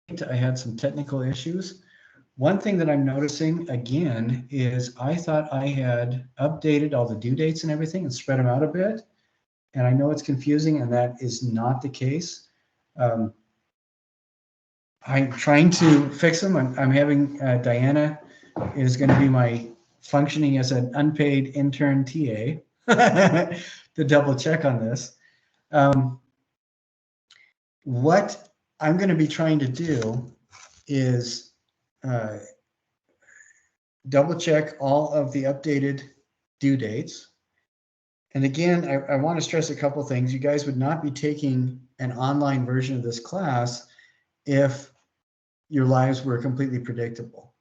I had some technical issues. One thing that I'm noticing again is I thought I had updated all the due dates and everything and spread them out a bit. And I know it's confusing, and that is not the case. Um, I'm trying to fix them. I'm having Diana is going to be my functioning as an unpaid intern TA to double check on this. What I'm going to be trying to do is uh, double check all of the updated due dates. And again, I want to stress a couple things. You guys would not be taking an online version of this class if your lives were completely predictable.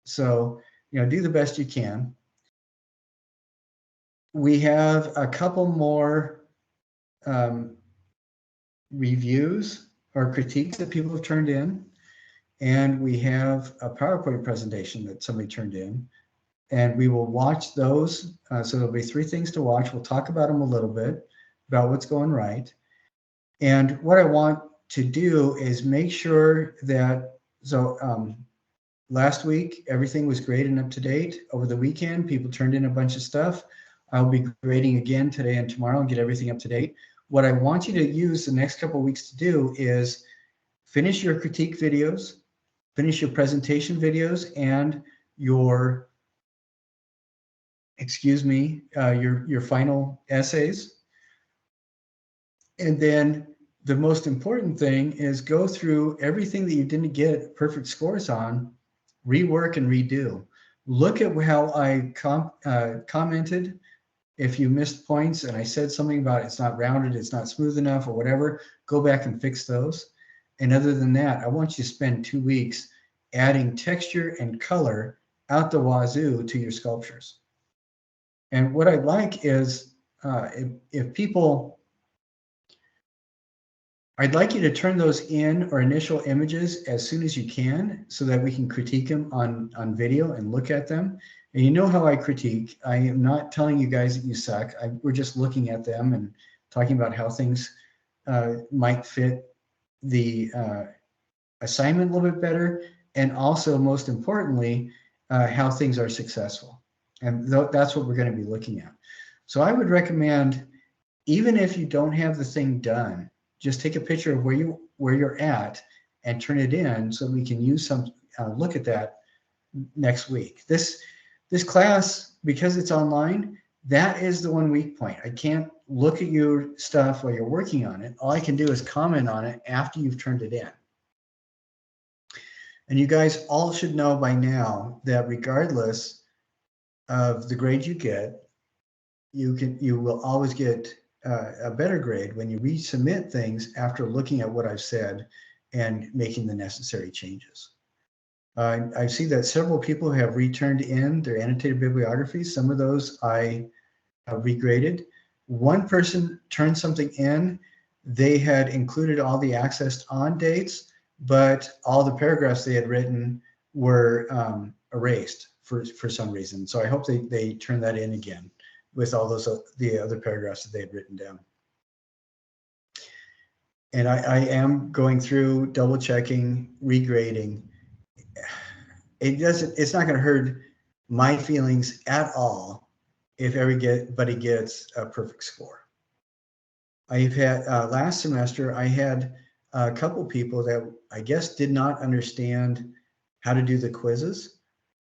So, do the best you can. We have a couple more reviews or critiques that people have turned in. And we have a PowerPoint presentation that somebody turned in. And we will watch those. So there'll be 3 things to watch. We'll talk about them a little bit, about what's going right. And what I want to do is make sure that, last week, everything was great and up to date. Over the weekend, people turned in a bunch of stuff. I'll be grading again today and tomorrow and get everything up to date. What I want you to use the next couple of weeks to do is finish your critique videos, finish your presentation videos, and your your final essays. And then the most important thing is go through everything that you didn't get perfect scores on, rework and redo. Look at how I commented. If you missed points and I said something about it's not rounded, it's not smooth enough or whatever, go back and fix those. And other than that, I want you to spend 2 weeks adding texture and color out the wazoo to your sculptures. And what I'd like is if people, I'd like you to turn those in or initial images as soon as you can so that we can critique them on video and look at them. And you know how I critique. I am not telling you guys that you suck. We're just looking at them and talking about how things might fit the assignment a little bit better, and also, most importantly, how things are successful. And that's what we're going to be looking at. So I would recommend, even if you don't have the thing done, just take a picture of where you're at and turn it in so we can use some look at that next week. This class, because it's online, that is the one weak point. I can't look at your stuff while you're working on it. All I can do is comment on it after you've turned it in. And you guys all should know by now that regardless of the grade you get, you will always get a better grade when you resubmit things after looking at what I've said and making the necessary changes. I see that several people have returned in their annotated bibliographies. Some of those I regraded. One person turned something in. They had included all the accessed on dates, but all the paragraphs they had written were erased for some reason. So I hope they turn that in again with all those the other paragraphs that they had written down. And I am going through, double checking, regrading. It's not going to hurt my feelings at all if everybody gets a perfect score. I've had last semester, I had a couple people that I guess did not understand how to do the quizzes.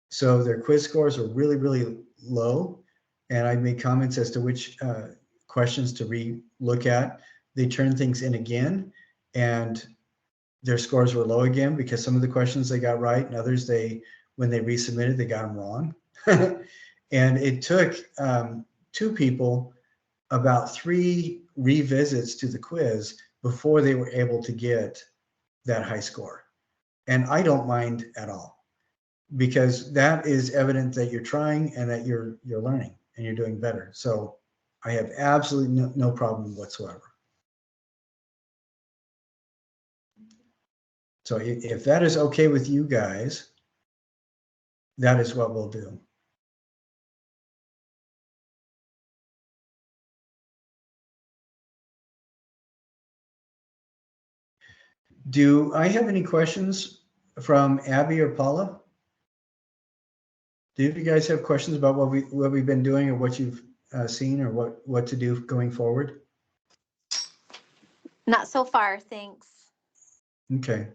So their quiz scores are really, really low. And I made comments as to which questions to re-look at. They turned things in again, and their scores were low again because some of the questions they got right, and others when they resubmitted, they got them wrong. And it took 2 people about 3 revisits to the quiz before they were able to get that high score. And I don't mind at all, because that is evident that you're trying and that you're learning and you're doing better. So I have absolutely no problem whatsoever. So if that is okay with you guys, that is what we'll do. Do I have any questions from Abby or Paula? Do you guys have questions about what we've been doing, or what you've seen, or what to do going forward? Not so far, thanks. Okay,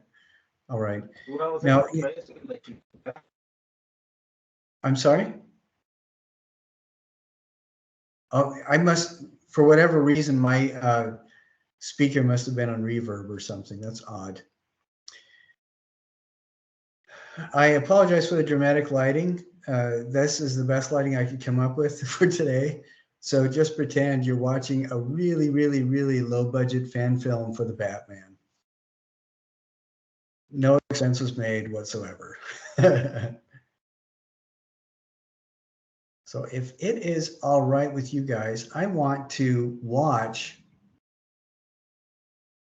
all right. Now, I'm sorry. Oh, I must, for whatever reason, my speaker must have been on reverb or something. That's odd. I apologize for the dramatic lighting. This is the best lighting I could come up with for today. So just pretend you're watching a really, really, really low budget fan film for the Batman. No expense was made whatsoever. So if it is all right with you guys, I want to watch.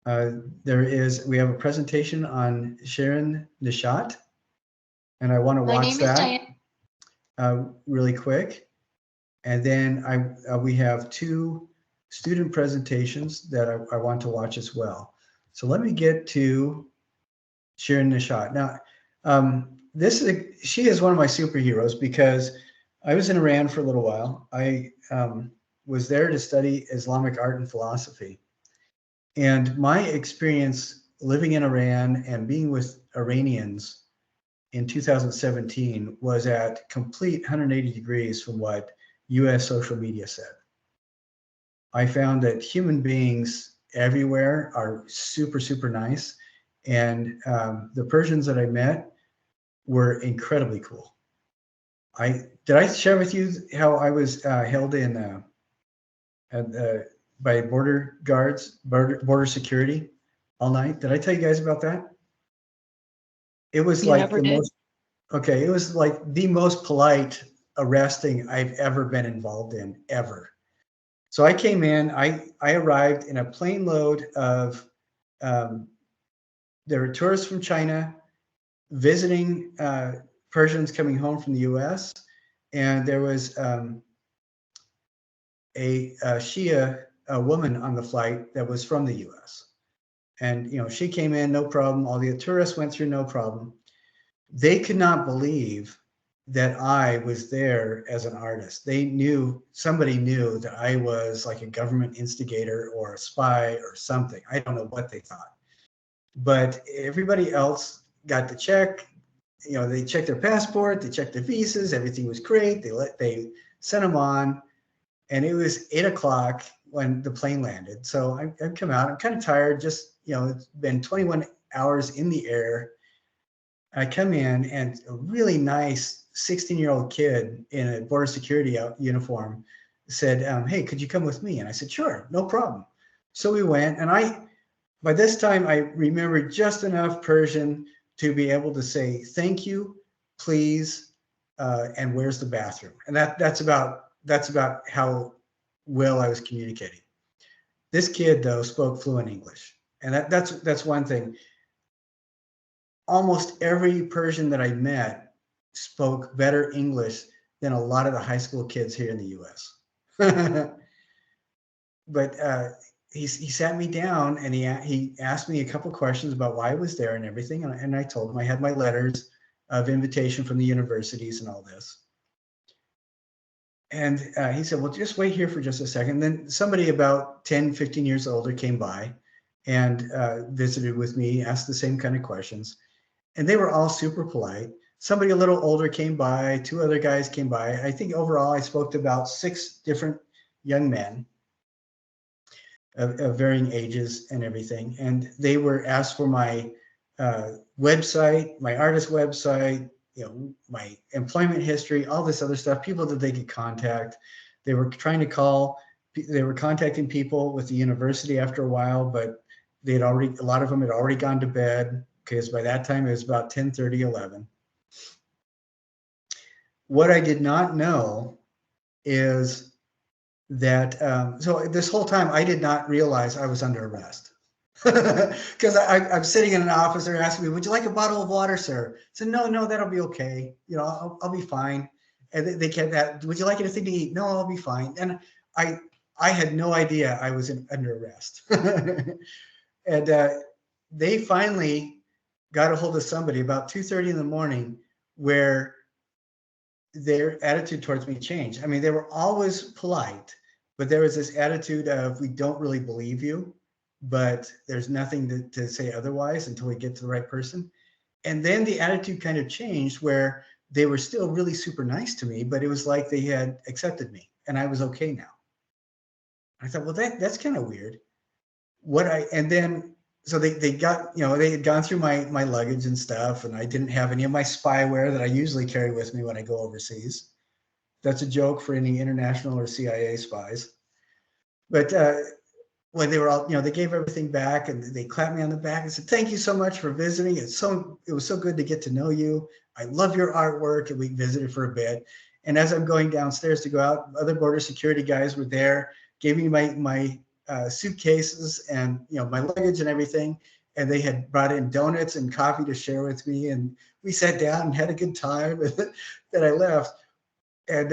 We have a presentation on Sharon Nishat, and I want to watch that really quick. And then we have 2 student presentations that I want to watch as well. So let me get to Sharon Nishat. Now, she is one of my superheroes, because I was in Iran for a little while. I was there to study Islamic art and philosophy. And my experience living in Iran and being with Iranians in 2017 was at complete 180 degrees from what US social media said. I found that human beings everywhere are super, super nice. And the Persians that I met were incredibly cool. Did I share with you how I was held in by border guards, border security all night? Did I tell you guys about that? It was like the most, okay, it was like the most polite arresting I've ever been involved in, ever. So I came in, I arrived in a plane load of, there were tourists from China visiting Persians coming home from the US. And there was a Shia woman on the flight that was from the US. And, she came in, no problem. All the tourists went through, no problem. They could not believe that I was there as an artist. Somebody knew that I was like a government instigator or a spy or something. I don't know what they thought. But everybody else got the check. They checked their passport, they checked their visas, everything was great. They sent them on, and it was 8 o'clock when the plane landed. So I come out, I'm kind of tired, just, it's been 21 hours in the air. I come in, and a really nice 16-year-old kid in a border security uniform said, hey, could you come with me? And I said, sure, no problem. So we went, and by this time, I remembered just enough Persian to be able to say, thank you, please, and where's the bathroom? And that's about how well I was communicating. This kid, though, spoke fluent English. And that's one thing. Almost every Persian that I met spoke better English than a lot of the high school kids here in the US. But he sat me down, and he asked me a couple questions about why I was there and everything. And I told him I had my letters of invitation from the universities and all this. And he said, well, just wait here for just a second. Then somebody about 10, 15 years older came by and visited with me, asked the same kind of questions. And they were all super polite. Somebody a little older came by, 2 other guys came by. I think overall I spoke to about 6 different young men of varying ages and everything. And they were asked for my website, my artist website, my employment history, all this other stuff, people that they could contact. They were contacting people with the university after a while, but a lot of them had already gone to bed, because by that time it was about 10:30, 11. What I did not know is that, so this whole time I did not realize I was under arrest. Because I'm sitting in an office, they're asking me, would you like a bottle of water, sir? I said, no, that'll be okay. I'll be fine. And they kept that, would you like anything to eat? No, I'll be fine. And I had no idea I was under arrest. And they finally got a hold of somebody about 2:30 in the morning where their attitude towards me changed. I mean, they were always polite, but there was this attitude of, we don't really believe you, but there's nothing to say otherwise until we get to the right person. And then the attitude kind of changed where they were still really super nice to me, but it was like they had accepted me and I was okay now. I thought, well, that's kind of weird. And then so they got, they had gone through my luggage and stuff, and I didn't have any of my spyware that I usually carry with me when I go overseas. That's a joke for any international or CIA spies. But when they were all, they gave everything back and they clapped me on the back and said, "Thank you so much for visiting. It was so good to get to know you. I love your artwork." And we visited for a bit. And as I'm going downstairs to go out, other border security guys were there, gave me my suitcases and my luggage and everything. And they had brought in donuts and coffee to share with me. And we sat down and had a good time. Then I left. And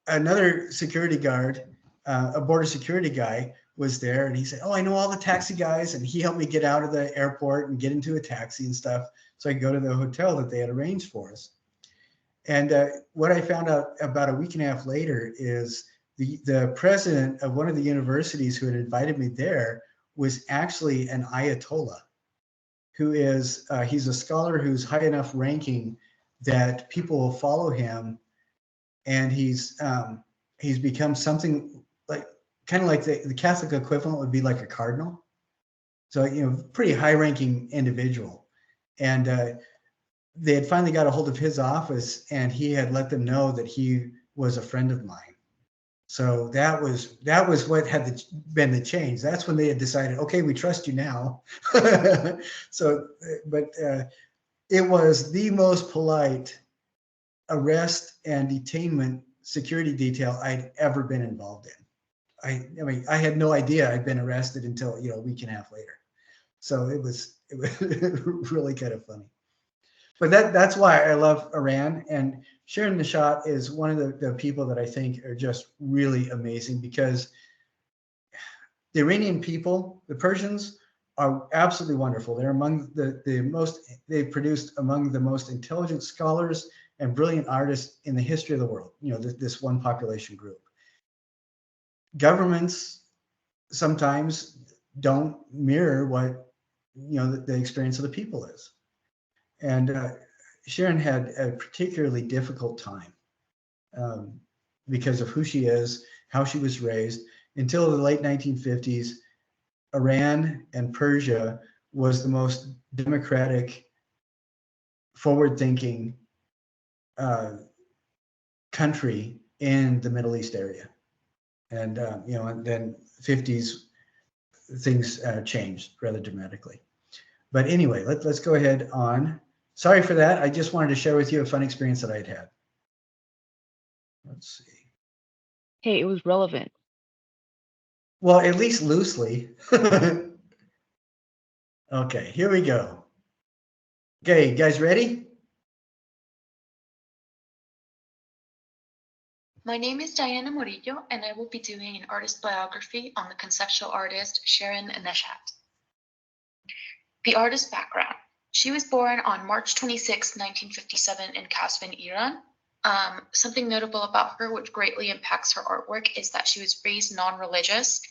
another security guard, a border security guy, was there, and he said, "Oh, I know all the taxi guys," and he helped me get out of the airport and get into a taxi and stuff, so I could go to the hotel that they had arranged for us. And what I found out about a week and a half later is the president of one of the universities who had invited me there was actually an Ayatollah, who is he's a scholar who's high enough ranking that people will follow him, and he's become something like kind of like the Catholic equivalent would be like a cardinal. So, pretty high ranking individual. And they had finally got a hold of his office, and he had let them know that he was a friend of mine. So that was what had been the change. That's when they had decided, okay, we trust you now. So, but it was the most polite arrest and detainment security detail I'd ever been involved in. I mean, I had no idea I'd been arrested until, a week and a half later. So it was really kind of funny. But that's why I love Iran. And Sharon Nishat is one of the people that I think are just really amazing, because the Iranian people, the Persians, are absolutely wonderful. They're among they've produced among the most intelligent scholars and brilliant artists in the history of the world, this one population group. Governments sometimes don't mirror what the experience of the people is. And Sharon had a particularly difficult time because of who she is, how she was raised. Until the late 1950s, Iran and Persia was the most democratic, forward-thinking country in the Middle East area. And and then 50s, things changed rather dramatically. But anyway, let's go ahead on. Sorry for that. I just wanted to share with you a fun experience that I'd had. Let's see. Hey, it was relevant. Well, at least loosely. Okay, here we go. Okay, guys ready? My name is Diana Morillo, and I will be doing an artist biography on the conceptual artist Sharon Neshat. The artist's background. She was born on March 26, 1957 in Kasvin, Iran. Something notable about her, which greatly impacts her artwork, is that she was raised non-religious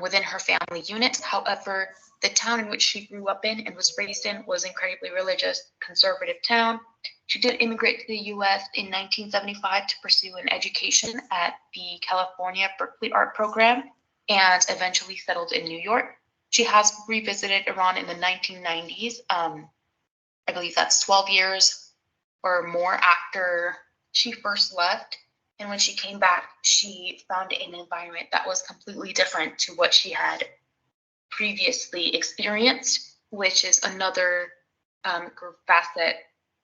within her family unit. However, the town in which she grew up in and was raised in was incredibly religious, conservative town. She did immigrate to the US in 1975 to pursue an education at the California Berkeley Art Program and eventually settled in New York. She has revisited Iran in the 1990s. I believe that's 12 years or more after she first left. And when she came back, she found an environment that was completely different to what she had previously experienced, which is another facet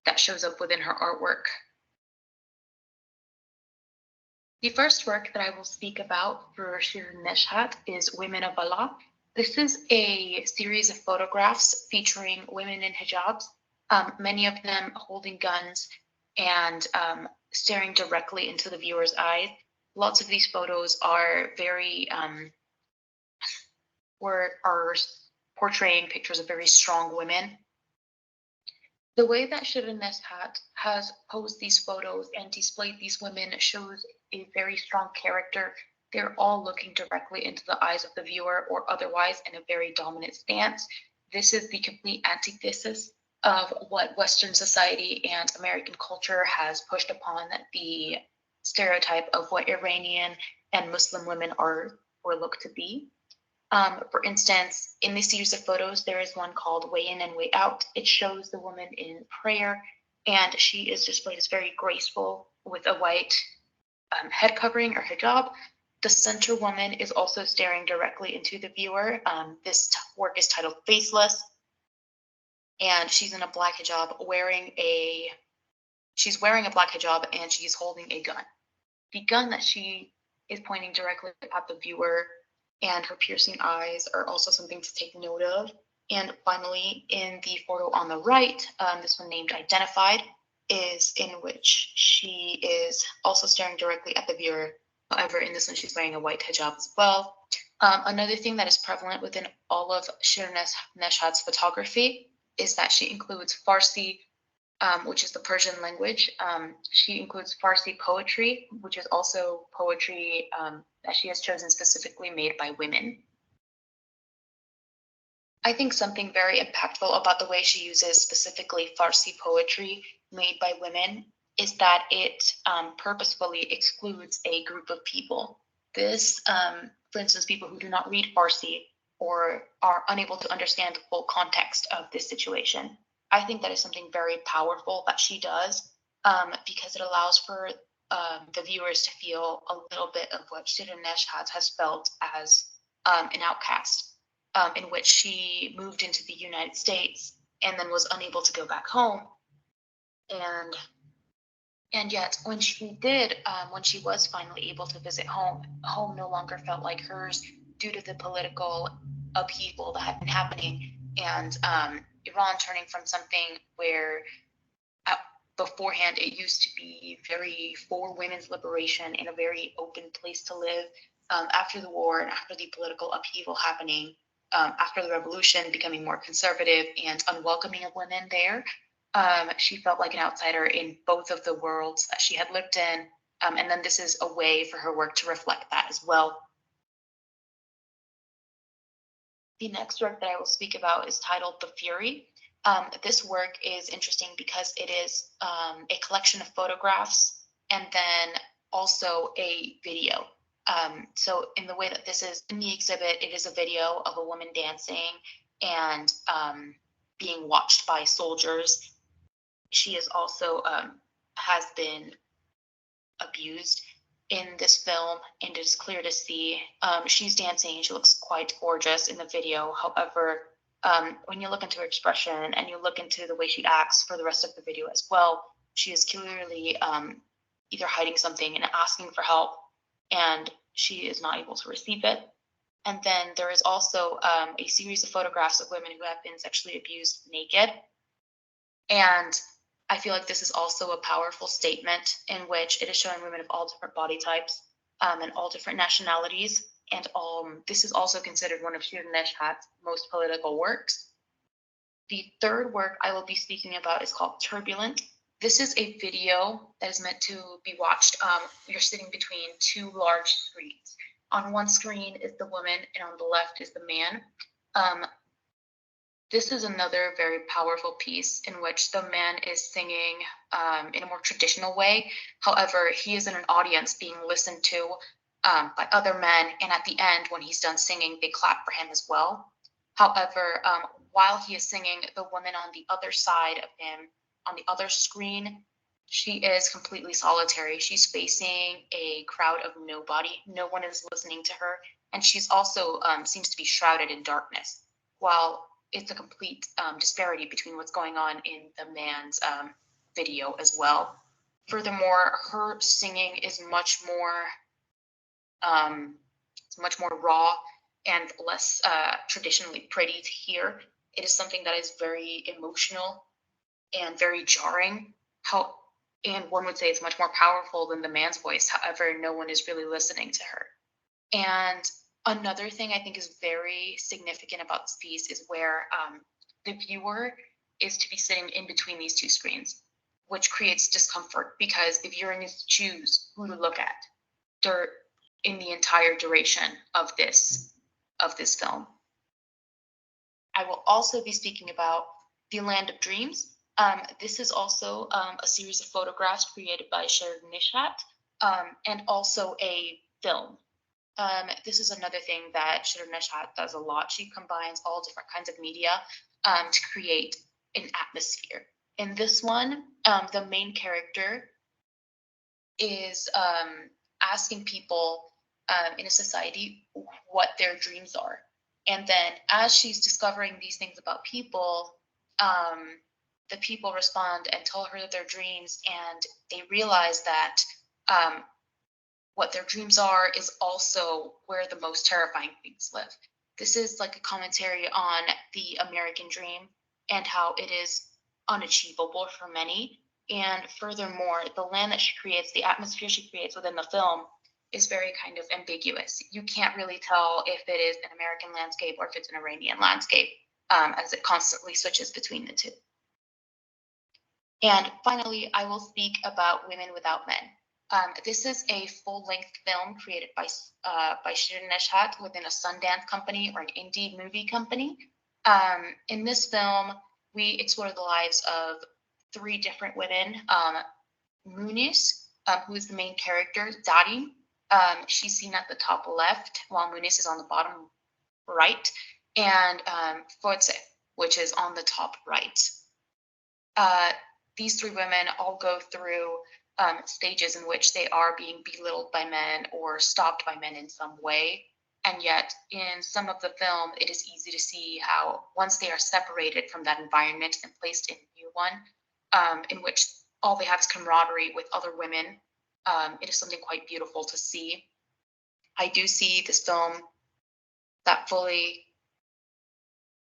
that shows up within her artwork. The first work that I will speak about for Sharon Neshat is Women of Allah. This is a series of photographs featuring women in hijabs, many of them holding guns and staring directly into the viewer's eyes. Lots of these photos are very are portraying pictures of very strong women. The way that Shirin Neshat has posed these photos and displayed these women shows a very strong character. They're all looking directly into the eyes of the viewer or otherwise in a very dominant stance. This is the complete antithesis of what Western society and American culture has pushed upon the stereotype of what Iranian and Muslim women are or look to be. For instance, in this series of photos, there is one called Way In and Way Out. It shows the woman in prayer, and she is displayed as very graceful with a white head covering or hijab. The center woman is also staring directly into the viewer. This work is titled Faceless, and she's in a black hijab, she's wearing a black hijab, and she's holding a gun. The gun that she is pointing directly at the viewer and her piercing eyes are also something to take note of. And finally, in the photo on the right, this one named Identified, is in which she is also staring directly at the viewer. However, in this one, she's wearing a white hijab as well. Another thing that is prevalent within all of Shirin Neshat's photography is that she includes Farsi, which is the Persian language. She includes Farsi poetry, which is also poetry that she has chosen specifically made by women. I think something very impactful about the way she uses specifically Farsi poetry made by women is that it purposefully excludes a group of people. This, for instance, people who do not read Farsi or are unable to understand the full context of this situation. I think that is something very powerful that she does because it allows for the viewers to feel a little bit of what Shirin Neshat has felt as an outcast, in which she moved into the United States and then was unable to go back home. And yet when she did, when she was finally able to visit home, home no longer felt like hers due to the political upheaval that had been happening, and Iran turning from something where beforehand it used to be very for women's liberation and a very open place to live. After the war and after the political upheaval happening, after the revolution, becoming more conservative and unwelcoming of women there, she felt like an outsider in both of the worlds that she had lived in. And then this is a way for her work to reflect that as well. The next work that I will speak about is titled The Fury. This work is interesting because it is a collection of photographs and then also a video. So in the way that this is in the exhibit, it is a video of a woman dancing and being watched by soldiers. She is also has been abused in this film, and it's clear to see she's dancing. She looks quite gorgeous in the video. However, when you look into her expression and you look into the way she acts for the rest of the video as well, she is clearly either hiding something and asking for help, and she is not able to receive it. And then there is also a series of photographs of women who have been sexually abused naked. And I feel like this is also a powerful statement in which it is showing women of all different body types and all different nationalities. And this is also considered one of Shirin Neshat's most political works. The third work I will be speaking about is called Turbulent. This is a video that is meant to be watched. You're sitting between two large screens. On one screen is the woman, and on the left is the man. This is another very powerful piece in which the man is singing in a more traditional way. However, he is in an audience being listened to by other men, and at the end, when he's done singing, they clap for him as well. However, while he is singing, the woman on the other side of him, on the other screen, she is completely solitary. She's facing a crowd of nobody. No one is listening to her, and she's also seems to be shrouded in darkness. While it's a complete disparity between what's going on in the man's video as well. Furthermore, her singing is much more raw and less traditionally pretty to hear. It is something that is very emotional and very jarring. And one would say it's much more powerful than the man's voice. However, no one is really listening to her. And Another thing I think is very significant about this piece is where the viewer is to be sitting in between these two screens, which creates discomfort because the viewer needs to choose who to look at in the entire duration of this film. I will also be speaking about The Land of Dreams. This is also a series of photographs created by Sharon Nishat, and also a film. This is another thing that Sharon Nishat does a lot. She combines all different kinds of media to create an atmosphere. In this one, the main character is asking people in a society what their dreams are. And then as she's discovering these things about people, the people respond and tell her their dreams, and they realize that what their dreams are is also where the most terrifying things live. This is like a commentary on the American dream and how it is unachievable for many. And furthermore, the land that she creates, the atmosphere she creates within the film, is very kind of ambiguous. You can't really tell if it is an American landscape or if it's an Iranian landscape, as it constantly switches between the two. And finally, I will speak about Women Without Men. This is a full-length film created by Shirin Neshat within a Sundance company or an indie movie company. In this film, we explore the lives of 3 different women. Munis, who is the main character, Darim. She's seen at the top left, while Munis is on the bottom right, and Forze, which is on the top right. These 3 women all go through stages in which they are being belittled by men or stopped by men in some way. And yet in some of the film, it is easy to see how once they are separated from that environment and placed in a new one, in which all they have is camaraderie with other women, it is something quite beautiful to see. I do see this film that fully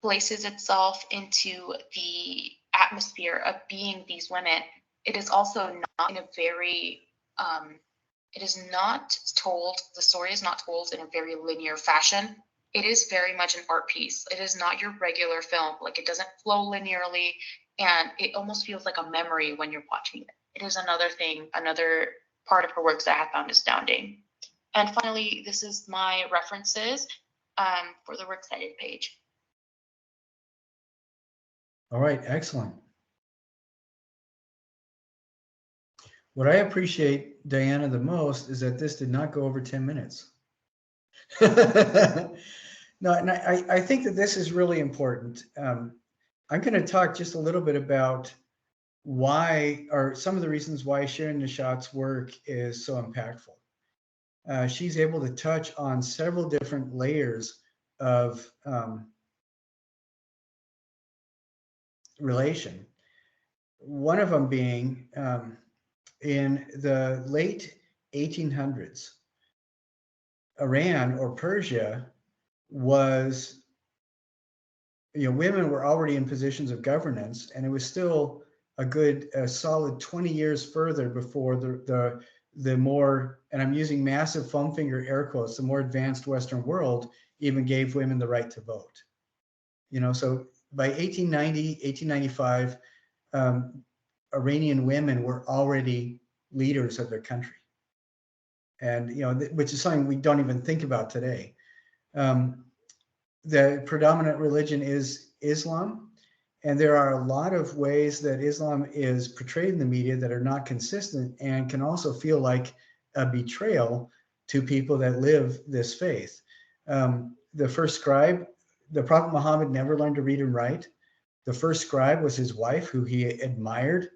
places itself into the atmosphere of being these women. It is also not in a very, it is not told, the story is not told in a very linear fashion. It is very much an art piece. It is not your regular film. Like, it doesn't flow linearly, and it almost feels like a memory when you're watching it. It is another thing, another part of her works that I have found astounding. And finally, this is my references for the Works Cited page. All right, excellent. What I appreciate, Diana, the most is that this did not go over 10 minutes. No, and I think that this is really important. I'm going to talk just a little bit about why, or some of the reasons why Sharon Neshat's work is so impactful. She's able to touch on several different layers of relation. One of them being in the late 1800s, Iran or Persia was, women were already in positions of governance, and it was still a solid 20 years further before the more, and I'm using massive foam finger air quotes, the more advanced Western world even gave women the right to vote. So by 1890, 1895, Iranian women were already leaders of their country, and which is something we don't even think about today. The predominant religion is Islam, and there are a lot of ways that Islam is portrayed in the media that are not consistent and can also feel like a betrayal to people that live this faith. The first scribe, the Prophet Muhammad, never learned to read and write. The first scribe was his wife, who he admired,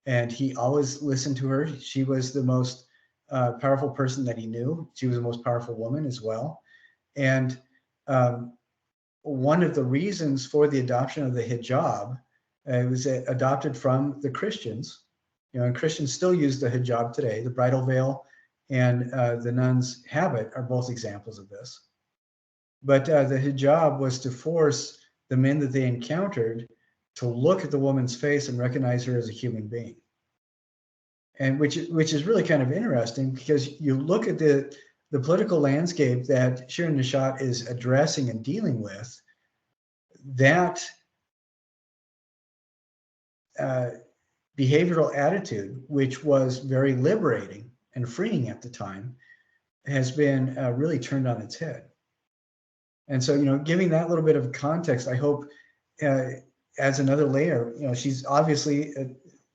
and he always listened to her. She was the most powerful person that he knew. She was the most powerful woman as well. And one of the reasons for the adoption of the hijab, it was adopted from the Christians, and Christians still use the hijab today. The bridal veil and the nun's habit are both examples of this. But the hijab was to force the men that they encountered to look at the woman's face and recognize her as a human being. And which is really kind of interesting, because you look at the political landscape that Sharon Neshat is addressing and dealing with, that behavioral attitude, which was very liberating and freeing at the time, has been really turned on its head. And so, giving that little bit of context, I hope adds another layer. She's obviously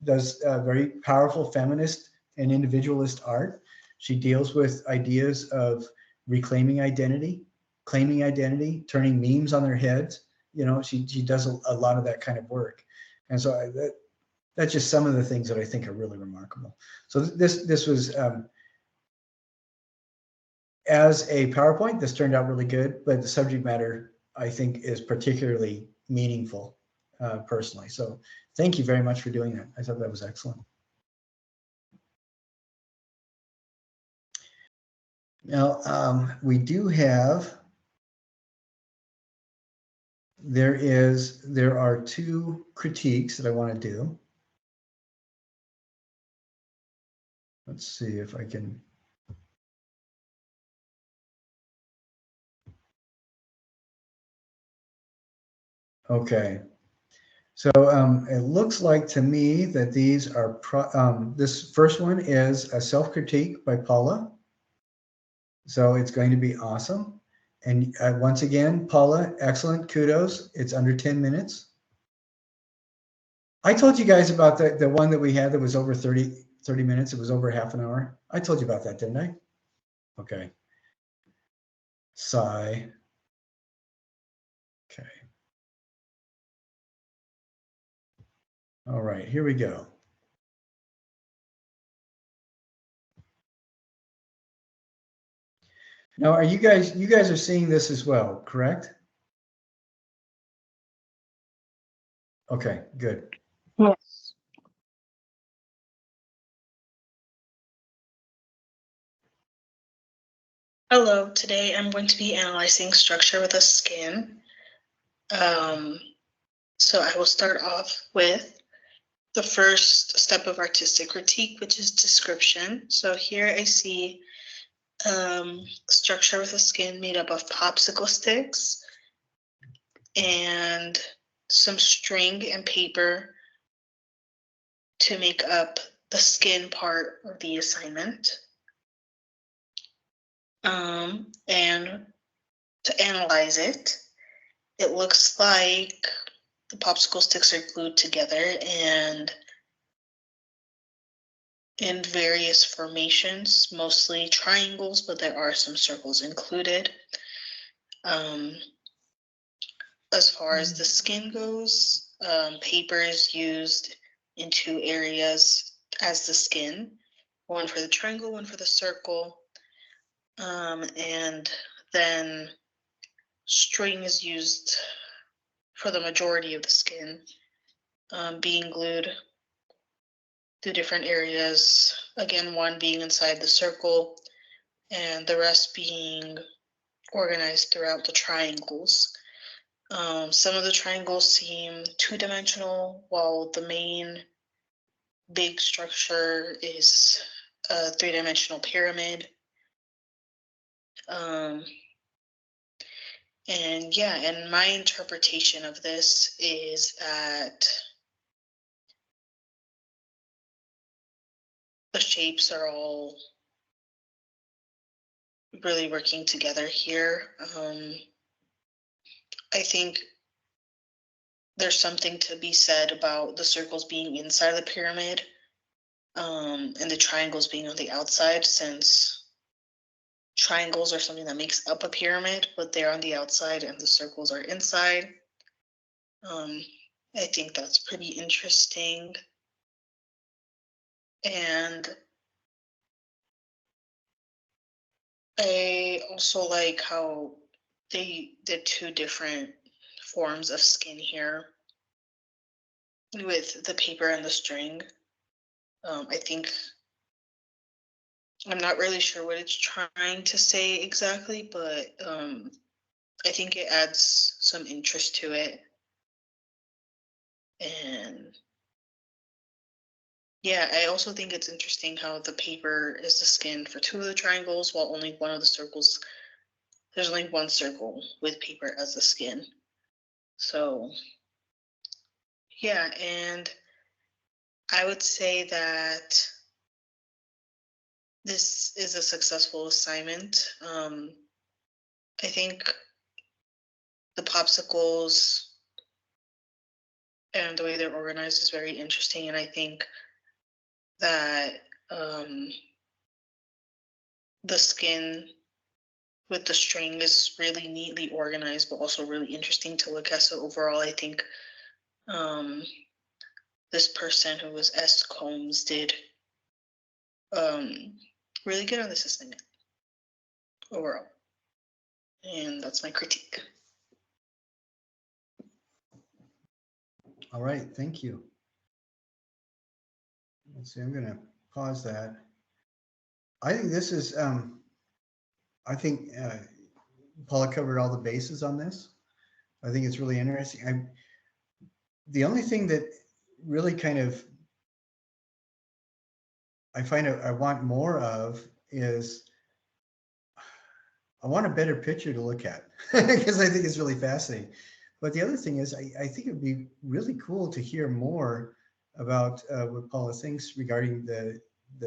does very powerful feminist and individualist art. She deals with ideas of reclaiming identity, claiming identity, turning memes on their heads. She does a lot of that kind of work. And so that's just some of the things that I think are really remarkable. So this was, as a PowerPoint, this turned out really good, but the subject matter, I think, is particularly meaningful personally. So thank you very much for doing that. I thought that was excellent. Now, we do have, there are two critiques that I want to do. Let's see if I can. Okay. So it looks like to me that these are, this first one is a self-critique by Paula. So it's going to be awesome. And once again, Paula, excellent, kudos. It's under 10 minutes. I told you guys about the one that we had that was over 30 minutes. It was over half an hour. I told you about that, didn't I? Okay. Sigh. Okay. All right, here we go. Now, are you guys are seeing this as well, correct? Okay, good. Yes. Hello, today I'm going to be analyzing structure with a skin. So I will start off with the first step of artistic critique, which is description. So here I see structure with a skin made up of popsicle sticks and some string and paper to make up the skin part of the assignment. And to analyze it, it looks like the popsicle sticks are glued together and in various formations, mostly triangles, but there are some circles included. As far as the skin goes, paper is used in two areas as the skin, one for the triangle, one for the circle. And then string is used for the majority of the skin, being glued to different areas, again, one being inside the circle and the rest being organized throughout the triangles. Some of the triangles seem two-dimensional, while the main big structure is a three-dimensional pyramid. And yeah, and my interpretation of this is that the shapes are all really working together here. I think there's something to be said about the circles being inside of the pyramid, and the triangles being on the outside, since triangles are something that makes up a pyramid, but they're on the outside and the circles are inside. I think that's pretty interesting. And I also like how they did two different forms of skin here with the paper and the string. I think I'm not really sure what it's trying to say exactly, but I think it adds some interest to it. And Yeah, I also think it's interesting how the paper is the skin for 2 of the triangles, while only one of the circles, there's only one circle with paper as the skin. So yeah, and I would say that this is a successful assignment. I think the popsicles and the way they're organized is very interesting, and I think that the skin with the string is really neatly organized, but also really interesting to look at. So overall, I think this person who was S. Combs did really good on this assignment overall. And that's my critique. All right, thank you. Let's see, I'm going to pause that. I think this is, I think Paula covered all the bases on this. I think it's really interesting. The only thing that really kind of I find I want more of is I want a better picture to look at because I think it's really fascinating. But the other thing is I think it'd be really cool to hear more about what Paula thinks regarding the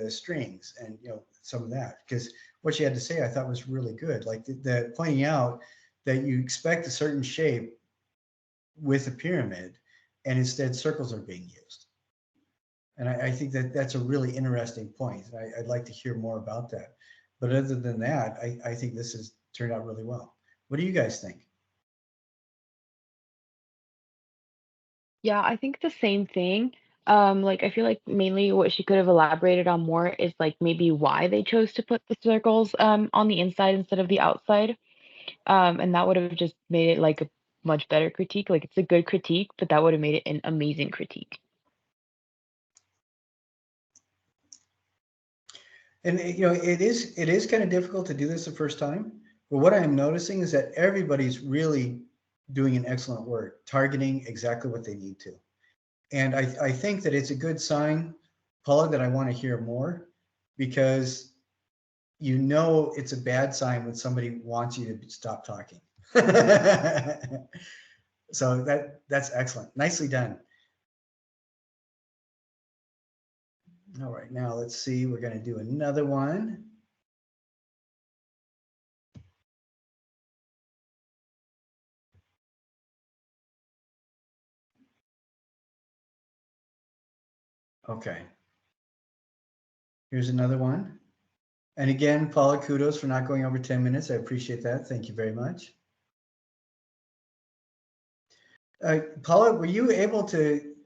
strings and some of that, because what she had to say I thought was really good, like the pointing out that you expect a certain shape with a pyramid and instead circles are being used. And I think that that's a really interesting point. I'd like to hear more about that. But other than that, I think this has turned out really well. What do you guys think? Yeah, I think the same thing. Like I feel like mainly what she could have elaborated on more is like maybe why they chose to put the circles on the inside instead of the outside. And that would have just made it like a much better critique. Like it's a good critique, but that would have made it an amazing critique. And it is kind of difficult to do this the first time. But what I am noticing is that everybody's really doing an excellent work, targeting exactly what they need to. And I think that it's a good sign, Paula, that I want to hear more, because it's a bad sign when somebody wants you to stop talking. So that's excellent. Nicely done. All right, now let's see. We're going to do another one. Okay. Here's another one. And again, Paula, kudos for not going over 10 minutes. I appreciate that. Thank you very much. Paula, were you able to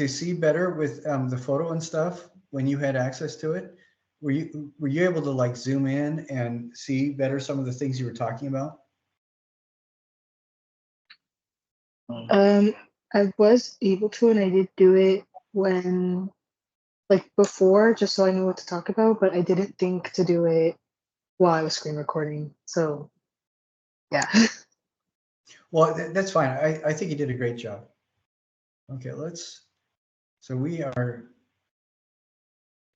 see better with the photo and stuff when you had access to it? Were you able to like zoom in and see better some of the things you were talking about? I was able to, and I did do it when, like before, just so I knew what to talk about, but I didn't think to do it while I was screen recording. So, yeah. Well, that's fine. I think you did a great job. Okay, so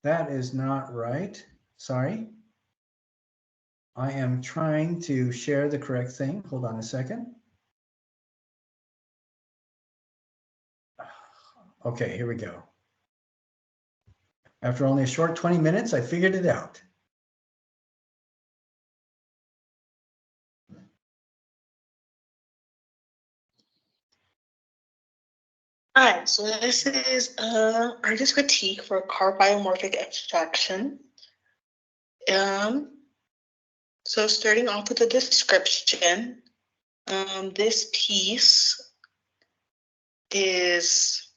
that is not right. Sorry. I am trying to share the correct thing. Hold on a second. Okay, here we go. After only a short 20 minutes, I figured it out. All right, so this is artist critique for car biomorphic abstraction. So starting off with the description, this piece is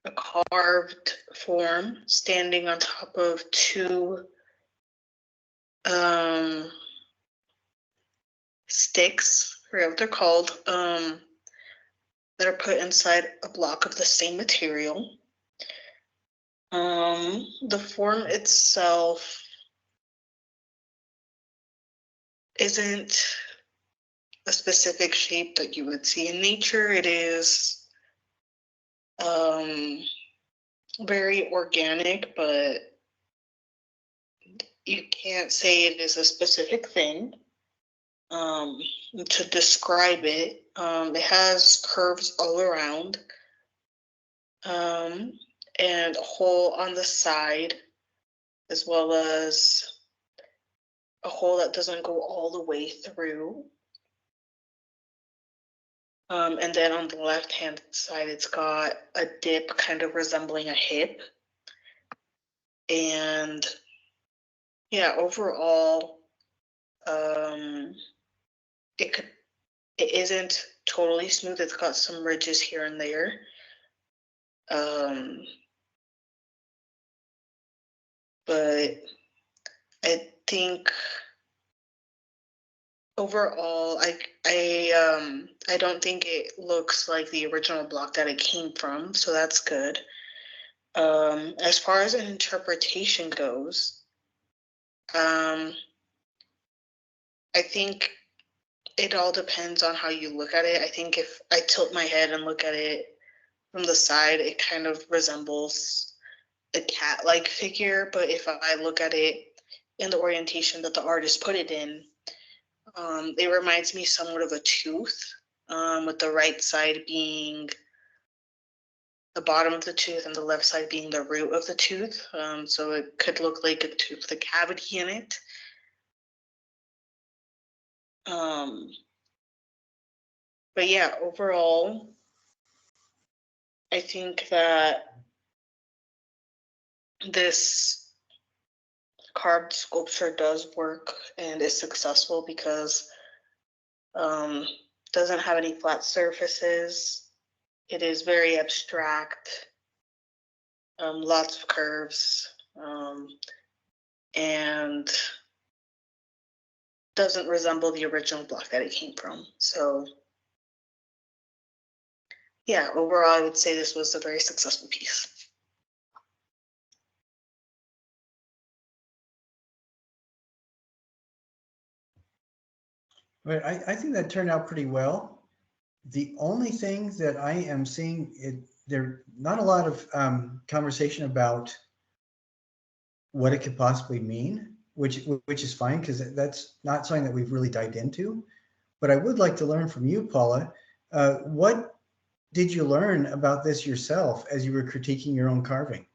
a carved form standing on top of two sticks, I forget what they're called, that are put inside a block of the same material. The form itself isn't a specific shape that you would see in nature. It is very organic, but you can't say it is a specific thing. To describe it, it has curves all around, and a hole on the side, as well as a hole that doesn't go all the way through. And then on the left-hand side, it's got a dip kind of resembling a hip. And yeah, overall, it isn't totally smooth. It's got some ridges here and there. But I think overall, I don't think it looks like the original block that it came from, so that's good. As far as an interpretation goes, I think it all depends on how you look at it. I think if I tilt my head and look at it from the side, it kind of resembles a cat-like figure, but if I look at it in the orientation that the artist put it in, it reminds me somewhat of a tooth, with the right side being the bottom of the tooth and the left side being the root of the tooth. So it could look like a tooth with a cavity in it. But yeah, overall, I think that this carved sculpture does work and is successful because doesn't have any flat surfaces. It is very abstract, lots of curves, and doesn't resemble the original block that it came from. So yeah, overall, I would say this was a very successful piece. But I think that turned out pretty well. The only thing that I am seeing, there not a lot of conversation about what it could possibly mean, which is fine because that's not something that we've really dived into. But I would like to learn from you, Paula. What did you learn about this yourself as you were critiquing your own carving?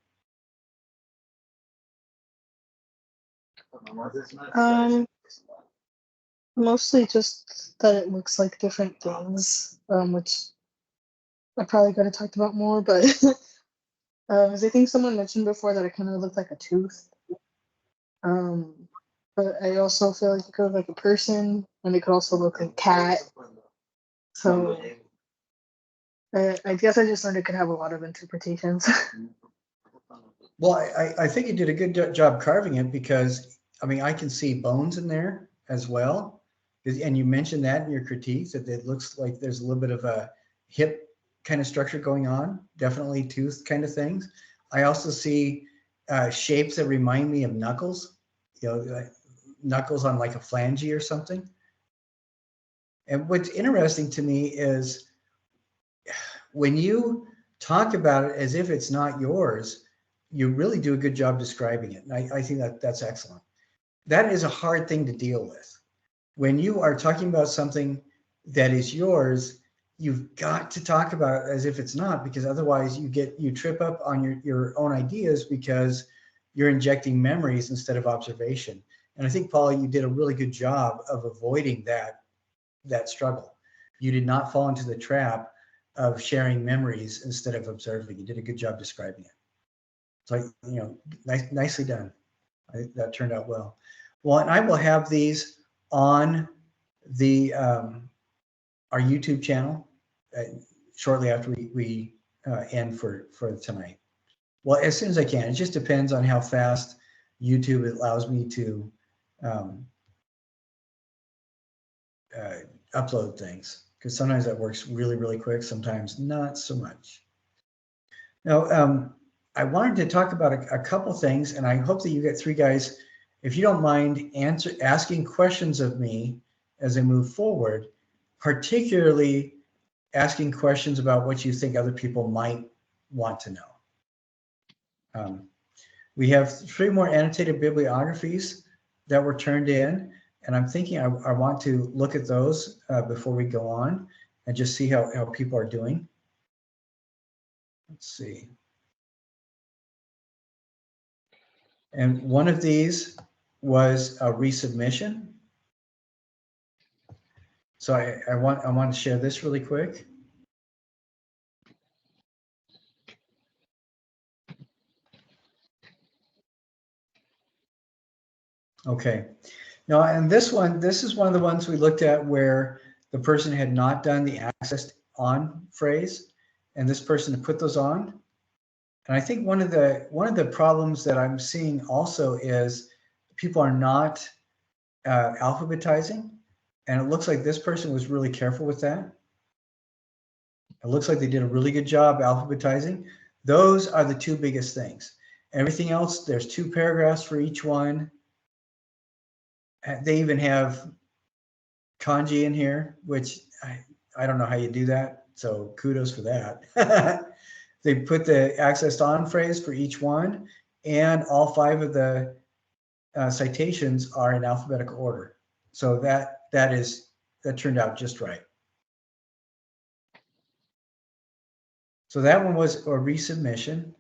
Mostly just that it looks like different things, which I probably could have talked about more, but as I think someone mentioned before that it kind of looked like a tooth. But I also feel like it could look like a person, and it could also look like a cat. So I guess I just learned it could have a lot of interpretations. Well, I think you did a good job carving it because, I mean, I can see bones in there as well. And you mentioned that in your critiques that it looks like there's a little bit of a hip kind of structure going on, definitely tooth kind of things. I also see shapes that remind me of knuckles, like knuckles on like a phalange or something. And what's interesting to me is when you talk about it as if it's not yours, you really do a good job describing it. And I think that's excellent. That is a hard thing to deal with. When you are talking about something that is yours, you've got to talk about it as if it's not, because otherwise you trip up on your own ideas because you're injecting memories instead of observation. And I think, Paula, you did a really good job of avoiding that struggle. You did not fall into the trap of sharing memories instead of observing. You did a good job describing it. So, nicely done. I think that turned out well. Well, and I will have these on the our YouTube channel shortly after we end for tonight. Well, as soon as I can. It just depends on how fast YouTube allows me to upload things, because sometimes that works really, really quick, sometimes not so much. Now, I wanted to talk about a couple things, and I hope that you get three guys, if you don't mind asking questions of me as I move forward, particularly asking questions about what you think other people might want to know. We have 3 more annotated bibliographies that were turned in, and I'm thinking I want to look at those before we go on and just see how people are doing. Let's see. And one of these was a resubmission. So I want to share this really quick. Okay. Now, and this is one of the ones we looked at where the person had not done the accessed on phrase, and this person had put those on. And I think one of the problems that I'm seeing also is people are not alphabetizing, and it looks like this person was really careful with that. It looks like they did a really good job alphabetizing. Those are the 2 biggest things. Everything else, there's 2 paragraphs for each one. They even have kanji in here, which I don't know how you do that. So kudos for that. They put the accessed on phrase for each one, and all 5 of the citations are in alphabetical order. So that turned out just right. So that one was a resubmission.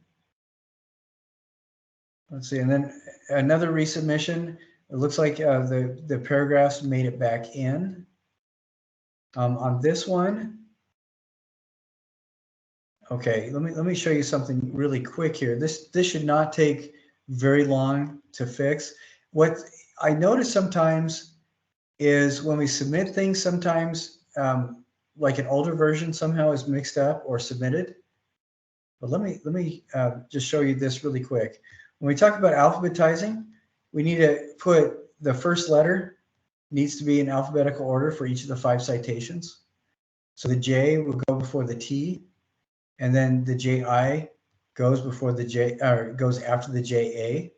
Let's see, and then another resubmission. It looks like the paragraphs made it back in. On this one, okay, let me show you something really quick here. This should not take very long to fix. What I notice sometimes is when we submit things, sometimes like an older version somehow is mixed up or submitted. But let me just show you this really quick. When we talk about alphabetizing, we need to put the first letter needs to be in alphabetical order for each of the 5 citations. So the J will go before the T, and then the JI goes before the J, or goes after the JA.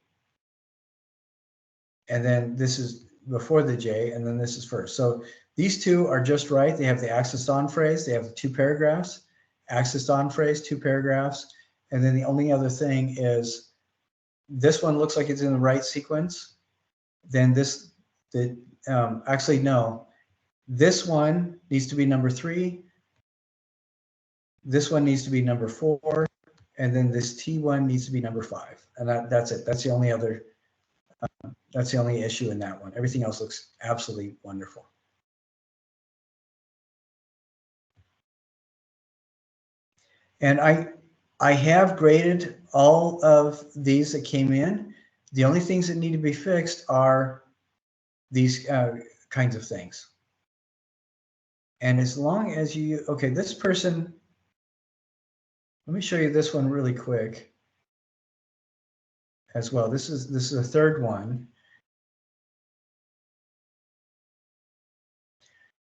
And then this is before the J, and then this is first. So these 2 are just right. They have the accessed on phrase. They have the 2 paragraphs, accessed on phrase, 2 paragraphs. And then the only other thing is this one looks like it's in the right sequence. Then actually, no, this one needs to be number 3. This one needs to be number 4. And then this T1 needs to be number 5. And that's it. That's the only other, that's the only issue in that one. Everything else looks absolutely wonderful. And I have graded all of these that came in. The only things that need to be fixed are these kinds of things. And as long as you, okay, this person, let me show you this one really quick as well. This is a third one.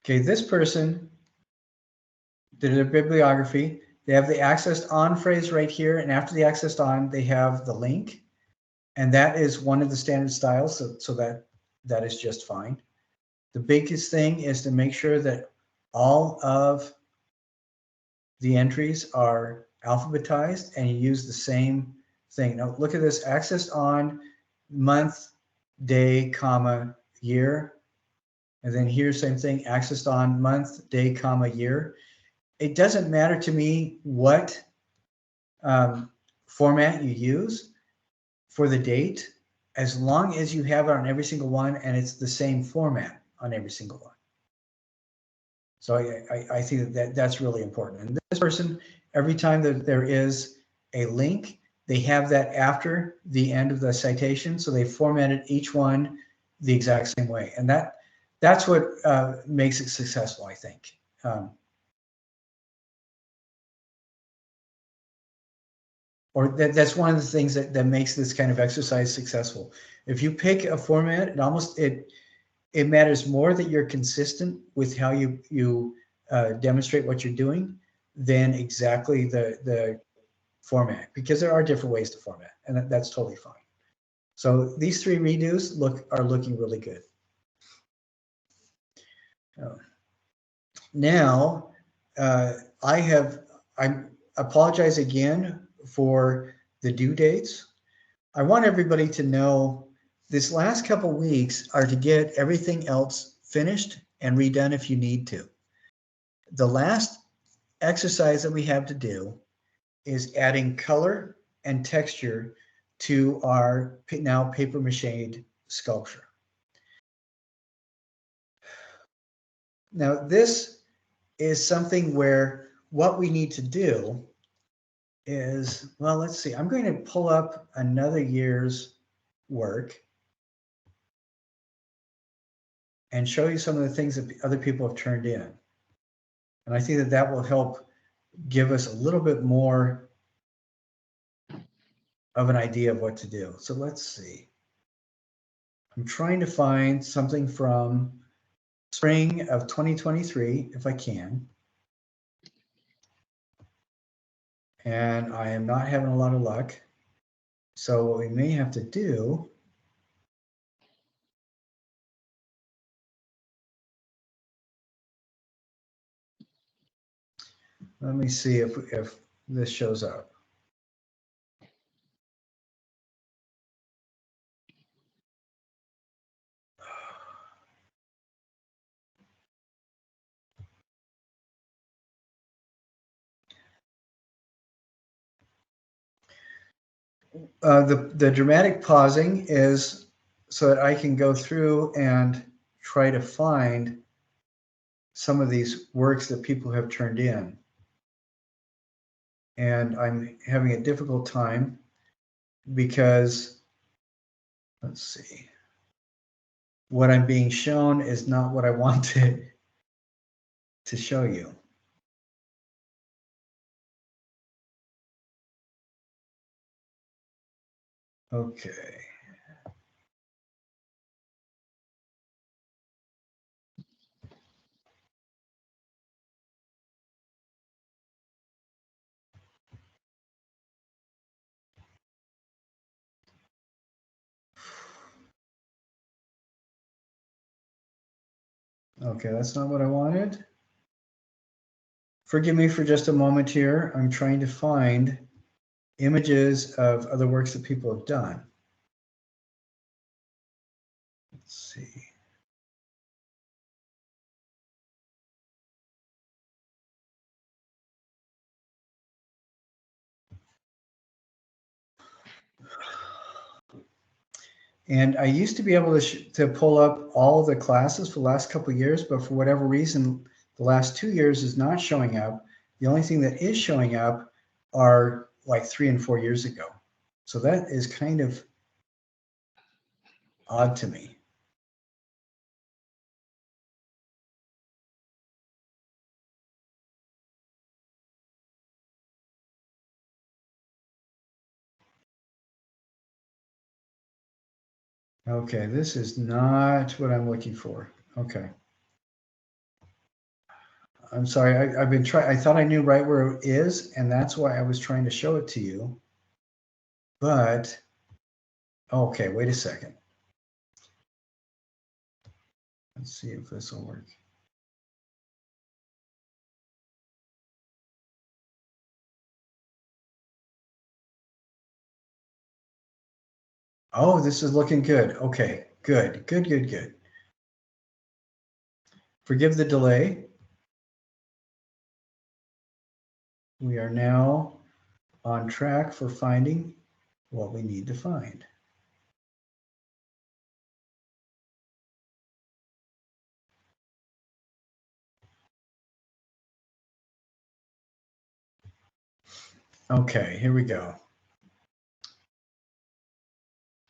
Okay, this person did a bibliography. They have the accessed on phrase right here, and after the accessed on, they have the link, and that is one of the standard styles, so that is just fine. The biggest thing is to make sure that all of the entries are alphabetized and you use the same thing. Now look at this, accessed on month, day, comma, year. And then here, same thing, accessed on month, day, comma, year. It doesn't matter to me what format you use for the date, as long as you have it on every single one and it's the same format on every single one. So I think that's really important. And this person, every time that there is a link, they have that after the end of the citation. So they formatted each one the exact same way. And that's what makes it successful, I think. Or that's one of the things that makes this kind of exercise successful. If you pick a format, it matters more that you're consistent with how you demonstrate what you're doing than exactly the format, because there are different ways to format, and that's totally fine. So these 3 redos are looking really good. Now I apologize again for the due dates. I want everybody to know this last couple weeks are to get everything else finished and redone if you need to. The last exercise that we have to do is adding color and texture to our now paper mache sculpture. Now, this is something where what we need to do is, well, let's see, I'm going to pull up another year's work and show you some of the things that other people have turned in. And I think that that will help give us a little bit more of an idea of what to do. So let's see. I'm trying to find something from spring of 2023, if I can. And I am not having a lot of luck. So what we may have to do, let me see if this shows up. The dramatic pausing is so that I can go through and try to find some of these works that people have turned in. And I'm having a difficult time because, let's see, what I'm being shown is not what I want to show you. Okay. Okay, that's not what I wanted. Forgive me for just a moment here. I'm trying to find images of other works that people have done. Let's see. And I used to be able to pull up all the classes for the last couple of years, but for whatever reason, the last 2 years is not showing up. The only thing that is showing up are like 3 and 4 years ago. So that is kind of odd to me. Okay, this is not what I'm looking for. Okay. I'm sorry, I've been trying, I thought I knew right where it is, and that's why I was trying to show it to you. But, okay, wait a second. Let's see if this will work. Oh, this is looking good. Okay, good. Forgive the delay. We are now on track for finding what we need to find. Okay, here we go.